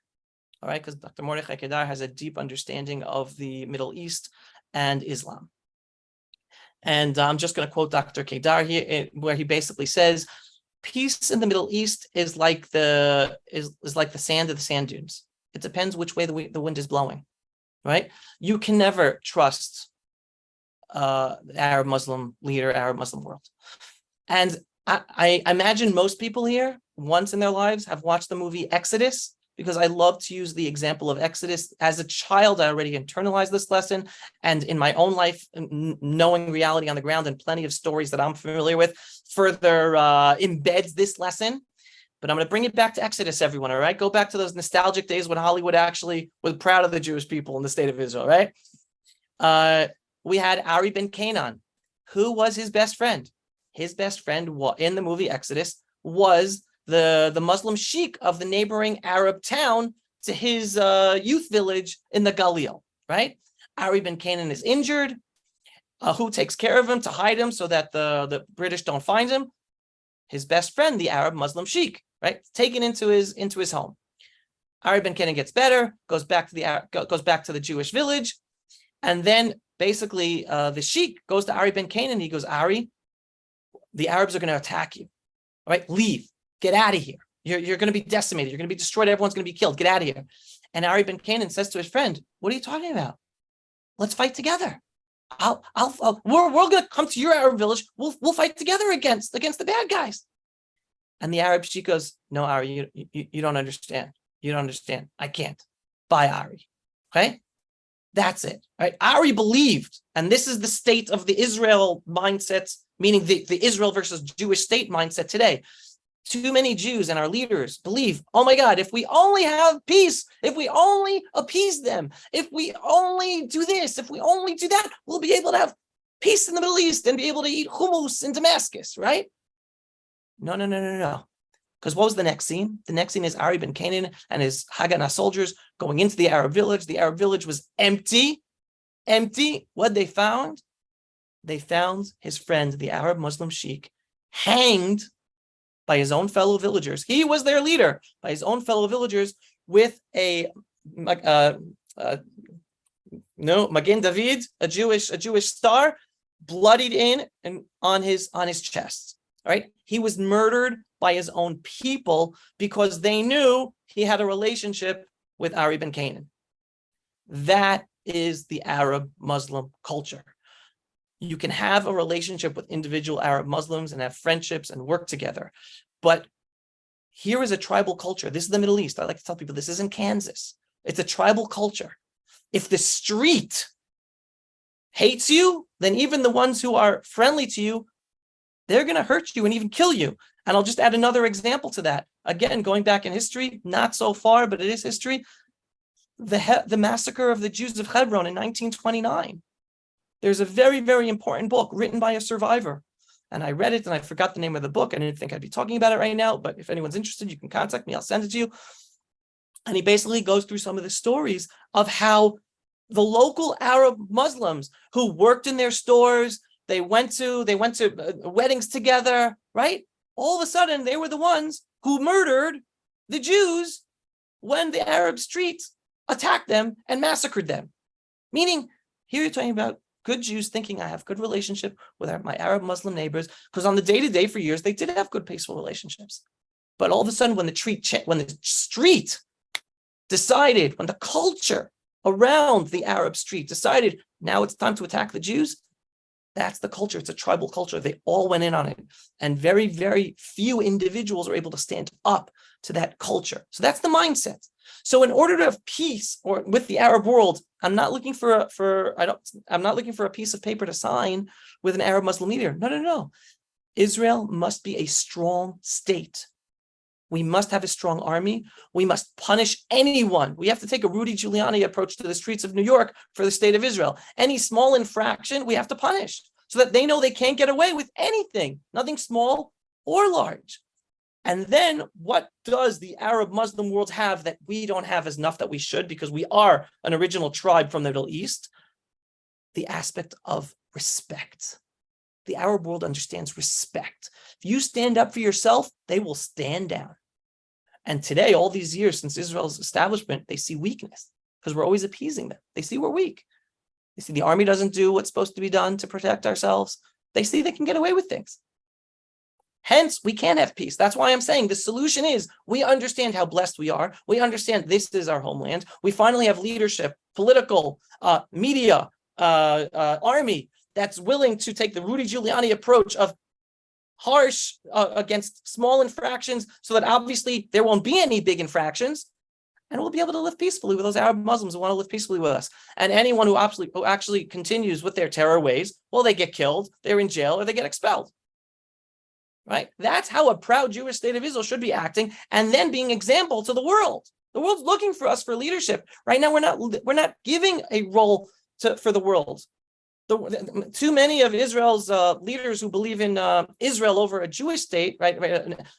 All right, because Dr. Mordechai Kedar has a deep understanding of the Middle East and Islam. And I'm just going to quote Dr. Kedar here, where he basically says, peace in the Middle East is like the sand of the sand dunes. It depends which way the wind is blowing, right? You can never trust the Arab Muslim leader, Arab Muslim world. And I imagine most people here, once in their lives, have watched the movie Exodus, because I love to use the example of Exodus. As a child, I already internalized this lesson. And in my own life, knowing reality on the ground and plenty of stories that I'm familiar with further embeds this lesson. But I'm going to bring it back to Exodus, everyone, all right? Go back to those nostalgic days when Hollywood actually was proud of the Jewish people in the state of Israel, right? We had Ari ben Canaan. Who was his best friend? His best friend in the movie Exodus was the Muslim sheikh of the neighboring Arab town to his youth village in the Galil, right? Ari ben Canaan is injured. Who takes care of him to hide him so that the British don't find him? His best friend, the Arab Muslim sheikh, right? Taken into his home. Ari ben Canaan gets better, goes back to the Jewish village, and then basically the sheikh goes to Ari ben Canaan. He goes, Ari, the Arabs are going to attack you. All right, leave. Get out of here. You're going to be decimated. You're going to be destroyed. Everyone's going to be killed. Get out of here. And Ari ben Canaan says to his friend, what are you talking about? Let's fight together. We're going to come to your Arab village. We'll fight together against the bad guys. And the Arab sheikh goes, no, Ari, you don't understand. You don't understand. I can't. Bye, Ari. Okay? That's it. Right? Ari believed, and this is the state of the Israel mindset, meaning the Israel versus Jewish state mindset today. Too many Jews and our leaders believe, oh my God, if we only have peace, if we only appease them, if we only do this, if we only do that, we'll be able to have peace in the Middle East and be able to eat hummus in Damascus, right? No. Because what was the next scene? The next scene is Ari ben Canaan and his Haganah soldiers going into the Arab village. The Arab village was empty. What they found? They found his friend, the Arab Muslim sheikh, hanged by his own fellow villagers. He was their leader, by his own fellow villagers, with a Magen David, a Jewish star, bloodied in and on his chest. All right, he was murdered by his own people because they knew he had a relationship with Ari ben Canaan. That is the Arab Muslim culture. You can have a relationship with individual Arab Muslims and have friendships and work together. But here is a tribal culture. This is the Middle East. I like to tell people this isn't Kansas. It's a tribal culture. If the street hates you, then even the ones who are friendly to you, they're going to hurt you and even kill you. And I'll just add another example to that. Again, going back in history, not so far, but it is history. The massacre of the Jews of Hebron in 1929. There's a very, very important book written by a survivor. And I read it and I forgot the name of the book. I didn't think I'd be talking about it right now, but if anyone's interested, you can contact me. I'll send it to you. And he basically goes through some of the stories of how the local Arab Muslims who worked in their stores, they went to weddings together, right? All of a sudden, they were the ones who murdered the Jews when the Arab street attacked them and massacred them. Meaning, here you're talking about good Jews thinking I have good relationship with my Arab Muslim neighbors, because on the day-to-day for years, they did have good, peaceful relationships. But all of a sudden, when the street decided, when the culture around the Arab street decided, now it's time to attack the Jews, that's the culture. It's a tribal culture. They all went in on it. And very, very few individuals are able to stand up to that culture. So that's the mindset. So in order to have peace or with the Arab world, I'm not looking for a piece of paper to sign with an Arab Muslim leader. No. Israel must be a strong state. We must have a strong army. We must punish anyone. We have to take a Rudy Giuliani approach to the streets of New York for the state of Israel. Any small infraction, we have to punish so that they know they can't get away with anything, nothing small or large. And then what does the Arab Muslim world have that we don't have as enough that we should, because we are an original tribe from the Middle East? The aspect of respect. The Arab world understands respect. If you stand up for yourself, they will stand down. And today, all these years since Israel's establishment, they see weakness because we're always appeasing them. They see we're weak. They see the army doesn't do what's supposed to be done to protect ourselves. They see they can get away with things. Hence, we can't have peace. That's why I'm saying the solution is we understand how blessed we are. We understand this is our homeland. We finally have leadership, political, media, army that's willing to take the Rudy Giuliani approach of harsh against small infractions so that obviously there won't be any big infractions, and we'll be able to live peacefully with those Arab Muslims who want to live peacefully with us. And anyone who actually continues with their terror ways, well, they get killed, they're in jail, or they get expelled. Right? That's how a proud Jewish state of Israel should be acting, and then being example to the world. The world's looking for us for leadership. Right now, we're not giving a role for the world. Too many of Israel's leaders who believe in Israel over a Jewish state, right,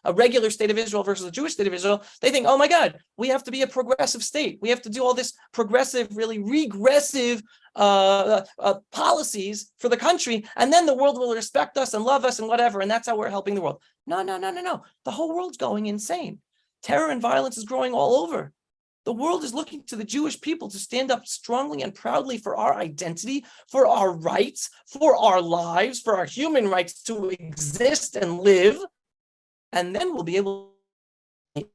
a regular state of Israel versus a Jewish state of Israel, they think, oh my God, we have to be a progressive state. We have to do all this progressive, really regressive policies for the country, and then the world will respect us and love us and whatever, and that's how we're helping the world. No. The whole world's going insane. Terror and violence is growing all over. The world is looking to the Jewish people to stand up strongly and proudly for our identity, for our rights, for our lives, for our human rights to exist and live. And then we'll be able to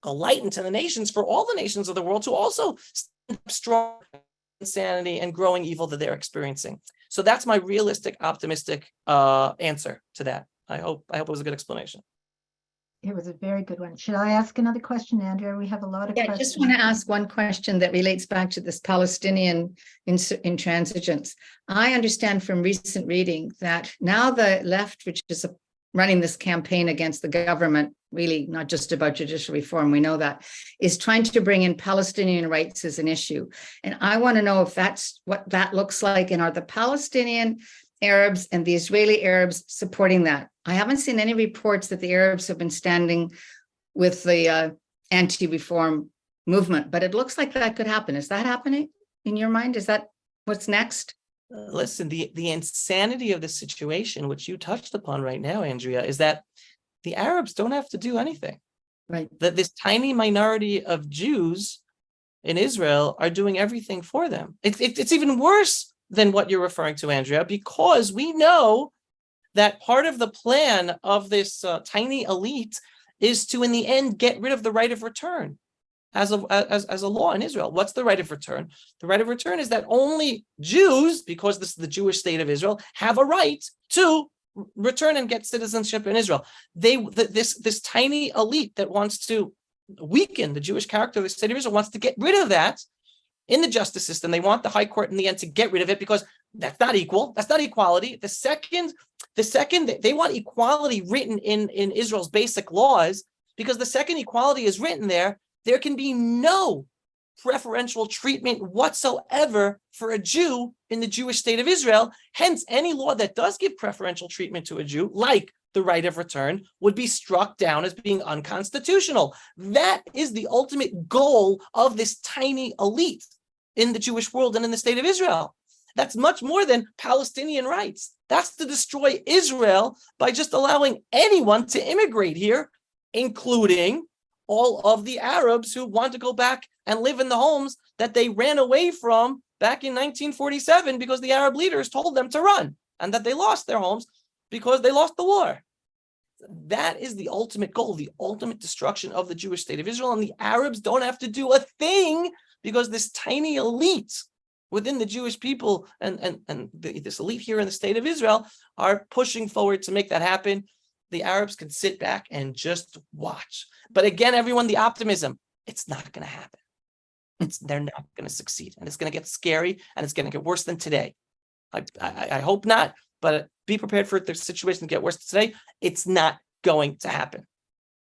a light into the nations, for all the nations of the world to also stand up strong insanity and growing evil that they're experiencing. So that's my realistic, optimistic answer to that. I hope it was a good explanation. It was a very good one. Should I ask another question, Andrea? We have a lot of questions. I just want to ask one question that relates back to this Palestinian intransigence. I understand from recent reading that now the left, which is running this campaign against the government, really not just about judicial reform, we know that, is trying to bring in Palestinian rights as an issue. And I want to know if that's what that looks like, and are the Palestinian Arabs and the Israeli Arabs supporting that? I haven't seen any reports that the Arabs have been standing with the anti-reform movement, but it looks like that could happen. Is that happening in your mind? Is that what's next? Listen, the insanity of the situation, which you touched upon right now, Andrea, is that the Arabs don't have to do anything. Right. That this tiny minority of Jews in Israel are doing everything for them. It's even worse than what you're referring to, Andrea, because we know that part of the plan of this tiny elite is to, in the end, get rid of the right of return as a law in Israel. What's the right of return? The right of return is that only Jews, because this is the Jewish state of Israel, have a right to return and get citizenship in Israel. This tiny elite that wants to weaken the Jewish character of the state of Israel wants to get rid of that in the justice system. They want the high court in the end to get rid of it because that's not equal. That's not equality. The second they want equality written in Israel's basic laws, because the second equality is written there can be no preferential treatment whatsoever for a Jew in the Jewish state of Israel. Hence, any law that does give preferential treatment to a Jew, like the right of return, would be struck down as being unconstitutional. That is the ultimate goal of this tiny elite in the Jewish world and in the state of Israel. That's much more than Palestinian rights. That's to destroy Israel by just allowing anyone to immigrate here, including all of the Arabs who want to go back and live in the homes that they ran away from back in 1947 because the Arab leaders told them to run, and that they lost their homes because they lost the war. That is the ultimate goal, the ultimate destruction of the Jewish state of Israel. And the Arabs don't have to do a thing because this tiny elite within the Jewish people and this elite here in the state of Israel are pushing forward to make that happen. The Arabs can sit back and just watch. But again, everyone, the optimism, it's not going to happen. They're not going to succeed. And it's going to get scary and it's going to get worse than today. I hope not, but be prepared for the situation to get worse than today. It's not going to happen.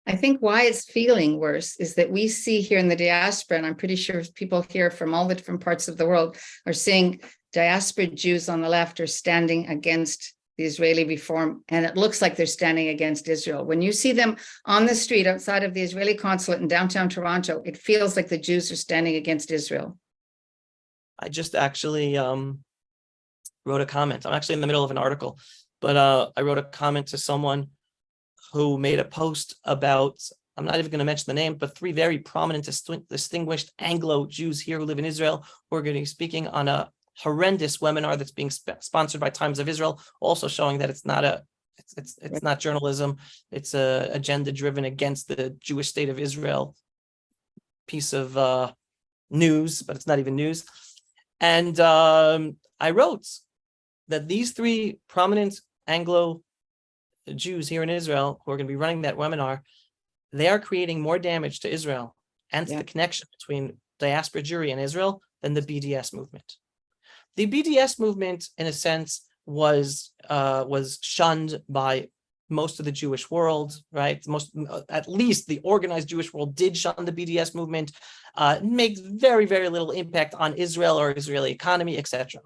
I think why it's feeling worse is that we see here in the diaspora, and I'm pretty sure people here from all the different parts of the world are seeing diaspora Jews on the left are standing against the Israeli reform, and it looks like they're standing against Israel. When you see them on the street outside of the Israeli consulate in downtown Toronto, it feels like the Jews are standing against Israel. I just actually wrote a comment. I'm actually in the middle of an article, but I wrote a comment to someone who made a post about, I'm not even going to mention the name, but 3 very prominent, distinguished Anglo Jews here who live in Israel who are going to be speaking on a horrendous webinar that's being sponsored by Times of Israel, also showing that it's not journalism, it's a agenda driven against the Jewish state of Israel piece of news, but it's not even news. And I wrote that these 3 prominent Anglo Jews here in Israel who are going to be running that webinar, they are creating more damage to Israel and to the connection between diaspora Jewry and Israel than the BDS movement. The BDS movement, in a sense, was shunned by most of the Jewish world, right? At least the organized Jewish world did shun the BDS movement, makes very, very little impact on Israel or Israeli economy, etc.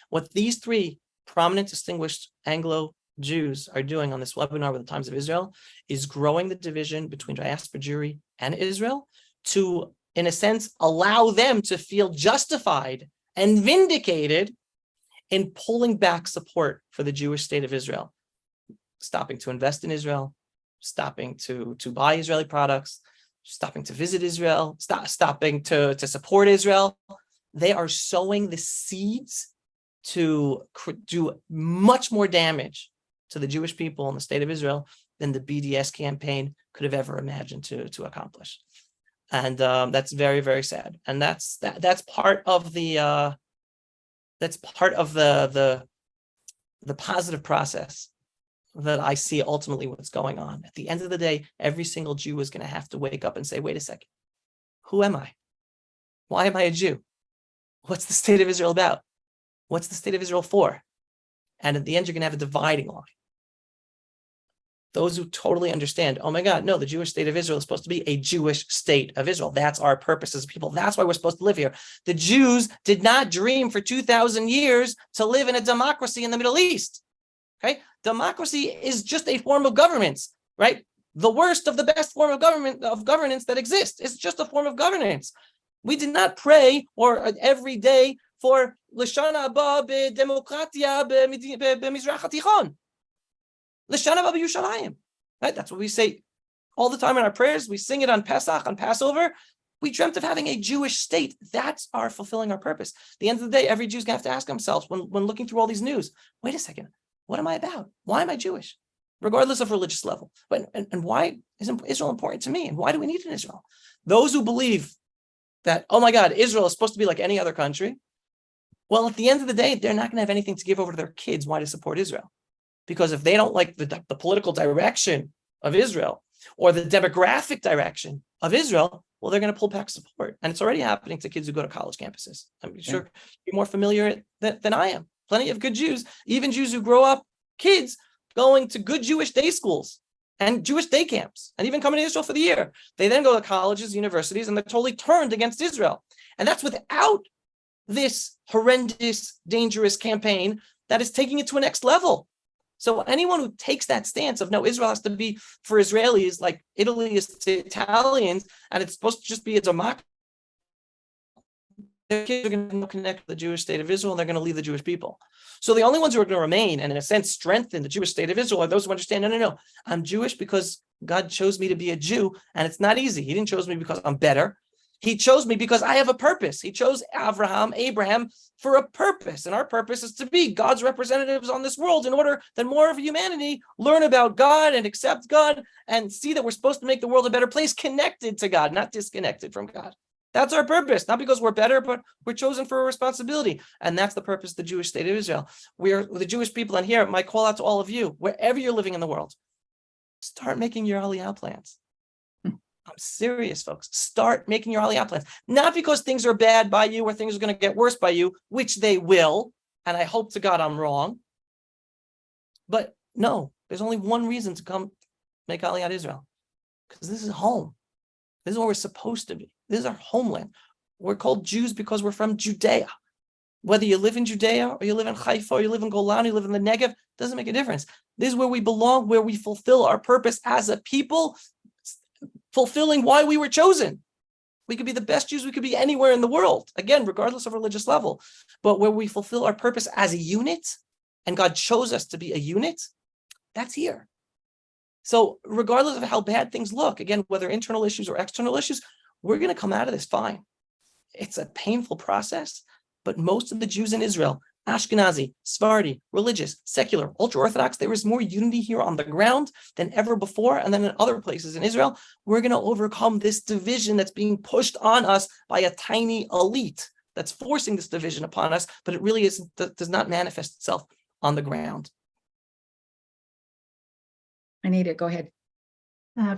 What these 3 prominent, distinguished Anglo Jews are doing on this webinar with the Times of Israel is growing the division between diaspora Jewry and Israel to, in a sense, allow them to feel justified and vindicated in pulling back support for the Jewish state of Israel, stopping to invest in Israel, stopping to buy Israeli products, stopping to visit Israel, stopping to support Israel. They are sowing the seeds to do much more damage to the Jewish people in the state of Israel than the BDS campaign could have ever imagined to accomplish. And that's very, very sad. And that's part of the positive process that I see ultimately what's going on. At the end of the day, every single Jew is going to have to wake up and say, wait a second, who am I? Why am I a Jew? What's the state of Israel about? What's the state of Israel for? And at the end, you're going to have a dividing line. Those who totally understand, oh my God, no, the Jewish state of Israel is supposed to be a Jewish state of Israel. That's our purpose as people. That's why we're supposed to live here. The Jews did not dream for 2,000 years to live in a democracy in the Middle East. Okay? Democracy is just a form of governance, right? The worst of the best form of governance that exists. It's just a form of governance. We did not pray or every day for L'shana haba b'demokratia b'mizrach hatichon. L'shana haba b'Yushalayim. Right? That's what we say all the time in our prayers. We sing it on Pesach, on Passover. We dreamt of having a Jewish state. That's our fulfilling our purpose. At the end of the day, every Jew's going to have to ask themselves when looking through all these news, wait a second, what am I about? Why am I Jewish? Regardless of religious level. But and why is Israel important to me? And why do we need an Israel? Those who believe that, oh my God, Israel is supposed to be like any other country, well, at the end of the day, they're not going to have anything to give over to their kids why to support Israel. Because if they don't like the political direction of Israel or the demographic direction of Israel, well, they're going to pull back support. And it's already happening to kids who go to college campuses. I'm sure you're more familiar than I am. Plenty of good Jews, even Jews who grow up, kids going to good Jewish day schools and Jewish day camps, and even coming to Israel for the year. They then go to colleges, universities, and they're totally turned against Israel. And that's without this horrendous, dangerous campaign that is taking it to a next level. So anyone who takes that stance of, no, Israel has to be for Israelis like Italy is to Italians, and it's supposed to just be a democracy, their kids are going to connect with the Jewish state of Israel, and they're going to leave the Jewish people. So the only ones who are going to remain and, in a sense, strengthen the Jewish state of Israel are those who understand, no, I'm Jewish because God chose me to be a Jew, and it's not easy. He didn't choose me because I'm better. He chose me because I have a purpose. He chose Abraham, for a purpose. And our purpose is to be God's representatives on this world in order that more of humanity learn about God and accept God and see that we're supposed to make the world a better place, connected to God, not disconnected from God. That's our purpose, not because we're better, but we're chosen for a responsibility. And that's the purpose of the Jewish state of Israel. We're the Jewish people, and here, my call out to all of you, wherever you're living in the world, start making your Aliyah plans. I'm serious, folks. Start making your Aliyah plans. Not because things are bad by you or things are going to get worse by you, which they will, and I hope to God I'm wrong. But no, there's only one reason to come make Aliyah to Israel, because this is home. This is where we're supposed to be. This is our homeland. We're called Jews because we're from Judea. Whether you live in Judea or you live in Haifa or you live in Golan, you live in the Negev, doesn't make a difference. This is where we belong, where we fulfill our purpose as a people, fulfilling why we were chosen. We could be the best Jews we could be anywhere in the world, again, regardless of religious level, but where we fulfill our purpose as a unit, and God chose us to be a unit, that's here. So regardless of how bad things look, again, whether internal issues or external issues, we're going to come out of this fine. It's a painful process, but most of the Jews in Israel, Ashkenazi, Sephardi, religious, secular, ultra-Orthodox, there is more unity here on the ground than ever before. And then in other places in Israel, we're going to overcome this division that's being pushed on us by a tiny elite that's forcing this division upon us, but it really does not manifest itself on the ground. Anita, go ahead.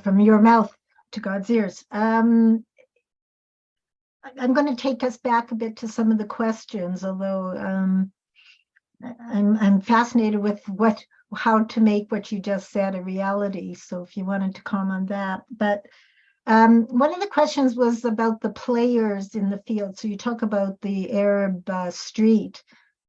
From your mouth to God's ears. I'm going to take us back a bit to some of the questions, although I'm fascinated with how to make what you just said a reality. So if you wanted to comment on that, but one of the questions was about the players in the field. So you talk about the Arab street.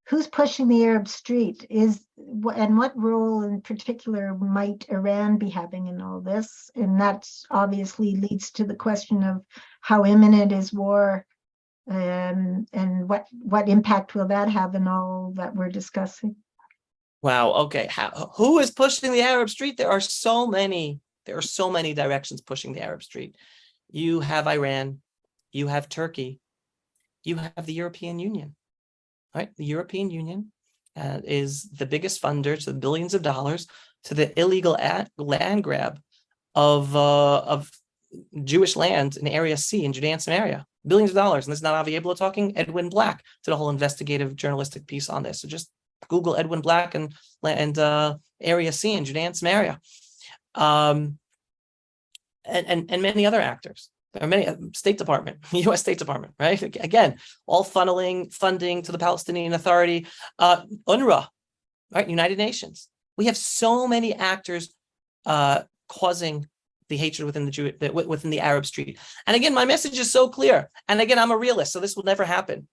Who's pushing the Arab street? And what role in particular might Iran be having in all this? And that obviously leads to the question of how imminent is war, and what impact will that have in all that we're discussing? Wow. Okay. Who is pushing the Arab street? There are so many directions pushing the Arab street. You have Iran, you have Turkey, you have the European Union. Right? The European Union is the biggest funder to the billions of dollars to the illegal land grab of Jewish land in Area C in Judea and Samaria. Billions of dollars. And this is not Avi Abloh talking. Edwin Black did a whole investigative journalistic piece on this. So just Google Edwin Black and Area C in Judea and Samaria. And many other actors. There are many, State Department, U.S. State Department, right? Again, all funneling funding to the Palestinian Authority, UNRWA, right? United Nations. We have so many actors causing the hatred within the Arab street. And again, my message is so clear. And again, I'm a realist, so this will never happen.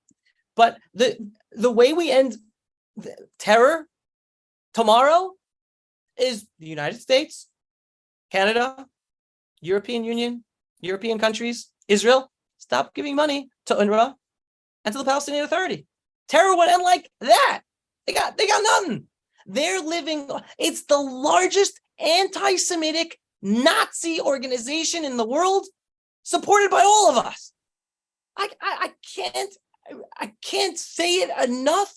But the way we end terror tomorrow is the United States, Canada, European Union, European countries, Israel, stop giving money to UNRWA and to the Palestinian Authority. Terror would end like that. They got nothing. They're living, it's the largest anti-Semitic Nazi organization in the world, supported by all of us. I can't say it enough,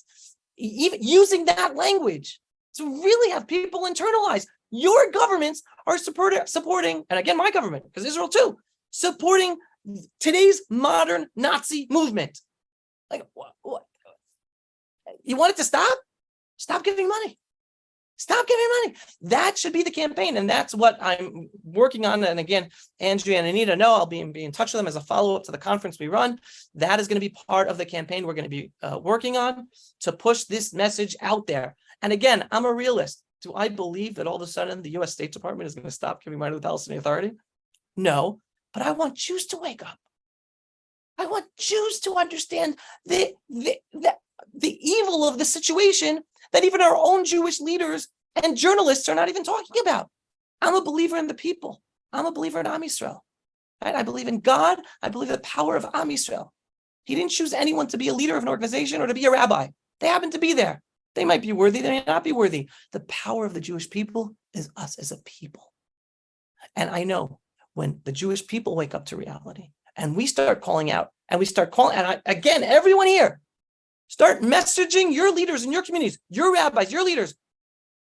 even using that language, to really have people internalize. Your governments are supporting, and again, my government, because Israel too, supporting today's modern Nazi movement. Like, what? You want it to stop? Stop giving money. Stop giving money. That should be the campaign, and that's what I'm working on. And again, Andrea and Anita know I'll be in touch with them as a follow-up to the conference we run. That is going to be part of the campaign we're going to be working on to push this message out there. And again, I'm a realist. Do I believe that all of a sudden the U.S. State Department is going to stop giving money to the Palestinian Authority? No. But I want Jews to wake up. I want Jews to understand the evil of the situation that even our own Jewish leaders and journalists are not even talking about. I'm a believer in the people. I'm a believer in Am Yisrael. Right? I believe in God. I believe in the power of Am Yisrael. He didn't choose anyone to be a leader of an organization or to be a rabbi. They happen to be there. They might be worthy. They may not be worthy. The power of the Jewish people is us as a people. And I know when the Jewish people wake up to reality and we start calling out, and we start calling, and again, everyone here, start messaging your leaders in your communities, your rabbis, your leaders.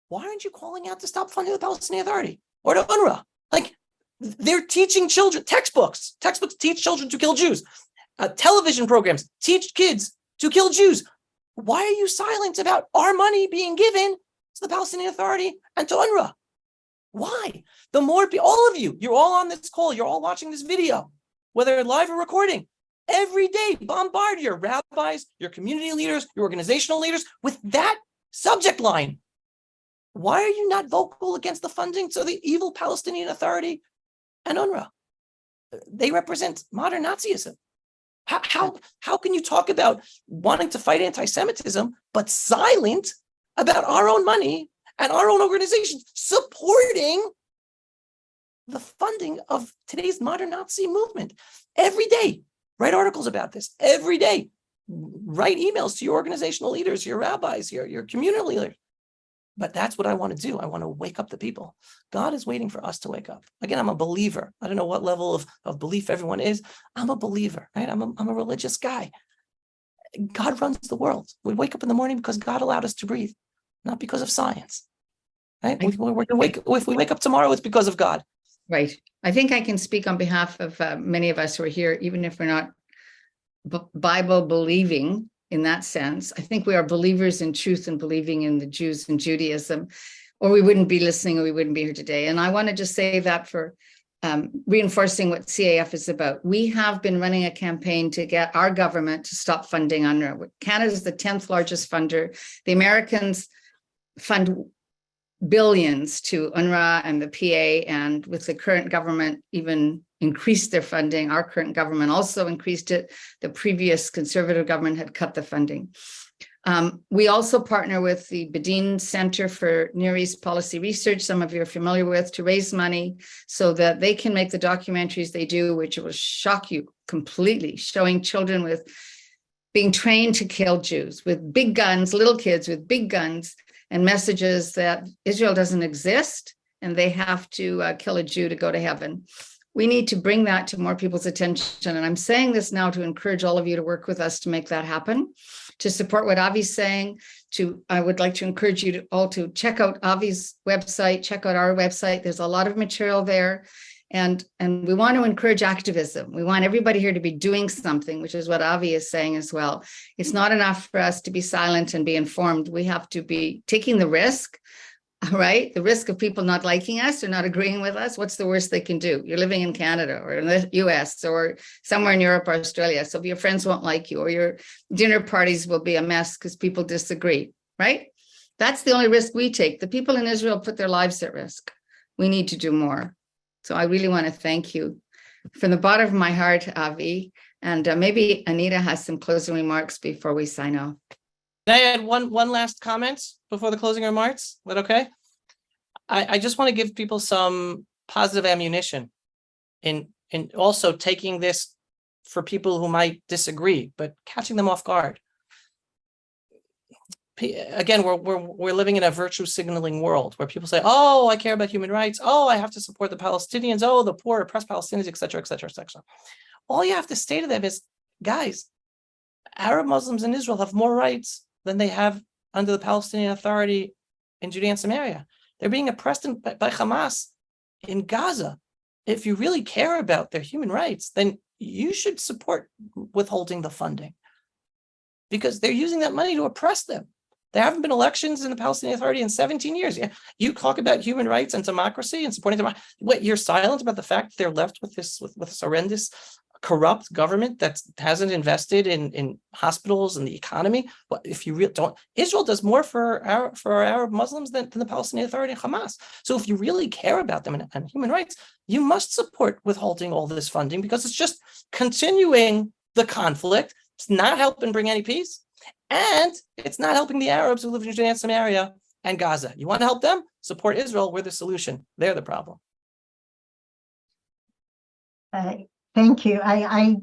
Why aren't you calling out to stop funding the Palestinian Authority or to UNRWA? Like, they're teaching children, textbooks teach children to kill Jews. Television programs teach kids to kill Jews. Why are you silent about our money being given to the Palestinian Authority and to UNRWA? Why? The more, all of you, you're all on this call, you're all watching this video, whether live or recording, every day bombard your rabbis, your community leaders, your organizational leaders with that subject line. Why are you not vocal against the funding to the evil Palestinian Authority and UNRWA? They represent modern Nazism. How can you talk about wanting to fight anti-Semitism, but silent about our own money and our own organizations supporting the funding of today's modern Nazi movement? Every day, write articles about this. Every day, write emails to your organizational leaders, your rabbis, your community leaders. But that's what I want to do. I want to wake up the people. God is waiting for us to wake up. Again, I'm a believer. I don't know what level of belief everyone is. I'm a believer, right? I'm a religious guy. God runs the world. We wake up in the morning because God allowed us to breathe, not because of science, right? If we wake up tomorrow, it's because of God. Right. I think I can speak on behalf of many of us who are here, even if we're not Bible believing. In that sense, I think we are believers in truth and believing in the Jews and Judaism, or we wouldn't be listening, or we wouldn't be here today. And I want to just say that for reinforcing what CAEF is about. We have been running a campaign to get our government to stop funding UNRWA. Canada is the 10th largest funder. The Americans fund billions to UNRWA and the PA, and with the current government even increased their funding. Our current government also increased it. The previous conservative government had cut the funding. We also partner with the Bedin Center for Near East Policy Research, some of you are familiar with, to raise money so that they can make the documentaries they do, which will shock you completely, showing children with being trained to kill Jews with big guns, little kids with big guns, and messages that Israel doesn't exist and they have to kill a Jew to go to heaven. We need to bring that to more people's attention. And I'm saying this now to encourage all of you to work with us to make that happen, to support what Avi's saying. I would like to encourage you all to check out Avi's website, check out our website. There's a lot of material there. And we want to encourage activism. We want everybody here to be doing something, which is what Avi is saying as well. It's not enough for us to be silent and be informed. We have to be taking the risk, right? The risk of people not liking us or not agreeing with us. What's the worst they can do? You're living in Canada or in the US or somewhere in Europe or Australia. So your friends won't like you, or your dinner parties will be a mess because people disagree, right? That's the only risk we take. The people in Israel put their lives at risk. We need to do more. So I really want to thank you from the bottom of my heart, Avi. And maybe Anita has some closing remarks before we sign off. Can I add one last comment before the closing remarks? Is that okay? I just want to give people some positive ammunition in also taking this for people who might disagree, but catching them off guard. Again, we're living in a virtue signaling world where people say, oh, I care about human rights. Oh, I have to support the Palestinians. Oh, the poor, oppressed Palestinians, et cetera, et cetera, et cetera. All you have to say to them is, guys, Arab Muslims in Israel have more rights than they have under the Palestinian Authority in Judea and Samaria. They're being oppressed by Hamas in Gaza. If you really care about their human rights, then you should support withholding the funding, because they're using that money to oppress them. There haven't been elections in the Palestinian Authority in 17 years. You talk about human rights and democracy and supporting democracy. What, you're silent about the fact that they're left with this horrendous, corrupt government that hasn't invested in hospitals and the economy? Well, if you really don't, Israel does more for our Arab Muslims than the Palestinian Authority and Hamas. So if you really care about them and human rights, you must support withholding all this funding, because it's just continuing the conflict. It's not helping bring any peace. And it's not helping the Arabs who live in Judea and Samaria and Gaza. You want to help them? Support Israel. We're the solution. They're the problem. Thank you. I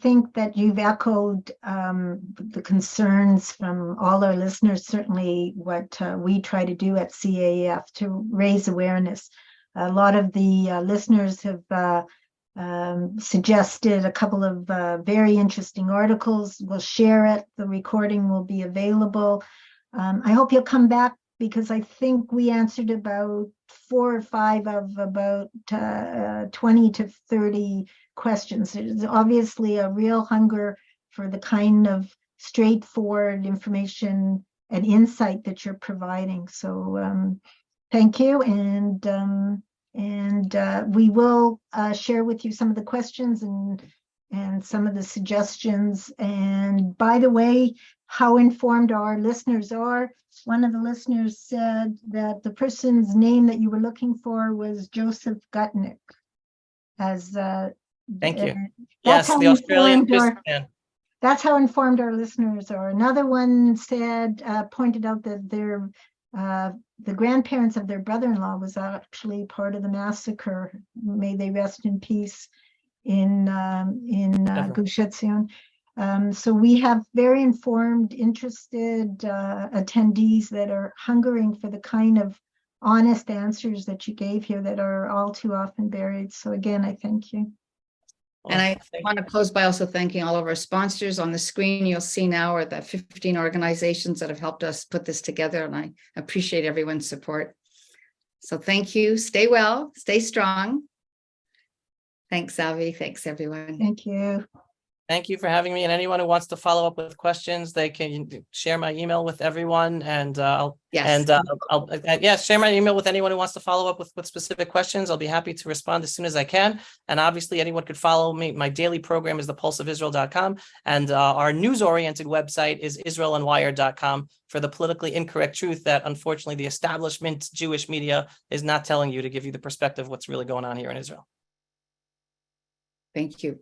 think that you've echoed the concerns from all our listeners, certainly what we try to do at CAEF to raise awareness. A lot of the listeners have suggested a couple of very interesting articles. We'll share it. The recording will be available. I hope you'll come back, because I think we answered about 4 or 5 of about 20 to 30 questions. There's obviously a real hunger for the kind of straightforward information and insight that you're providing. So thank you. And we will share with you some of the questions and some of the suggestions. And by the way, how informed our listeners are. One of the listeners said that the person's name that you were looking for was Joseph Gutnick. Thank you. That's Yes, how the Australian businessman. That's how informed our listeners are. Another one said, pointed out that the grandparents of their brother-in-law was actually part of the massacre. May they rest in peace in Gush Etzion. So we have very informed, interested attendees that are hungering for the kind of honest answers that you gave here that are all too often buried. So again, I thank you. And I want to close by also thanking all of our sponsors. On the screen, you'll see now are the 15 organizations that have helped us put this together, and I appreciate everyone's support. So thank you. Stay well, stay strong. Thanks, Avi. Thanks, everyone. Thank you. Thank you for having me. And anyone who wants to follow up with questions, they can share my email with everyone. And I'll share my email with anyone who wants to follow up with specific questions. I'll be happy to respond as soon as I can. And obviously, anyone could follow me. My daily program is thepulseofisrael.com. And our news-oriented website is israelandwired.com for the politically incorrect truth that, unfortunately, the establishment Jewish media is not telling you to give you the perspective of what's really going on here in Israel. Thank you.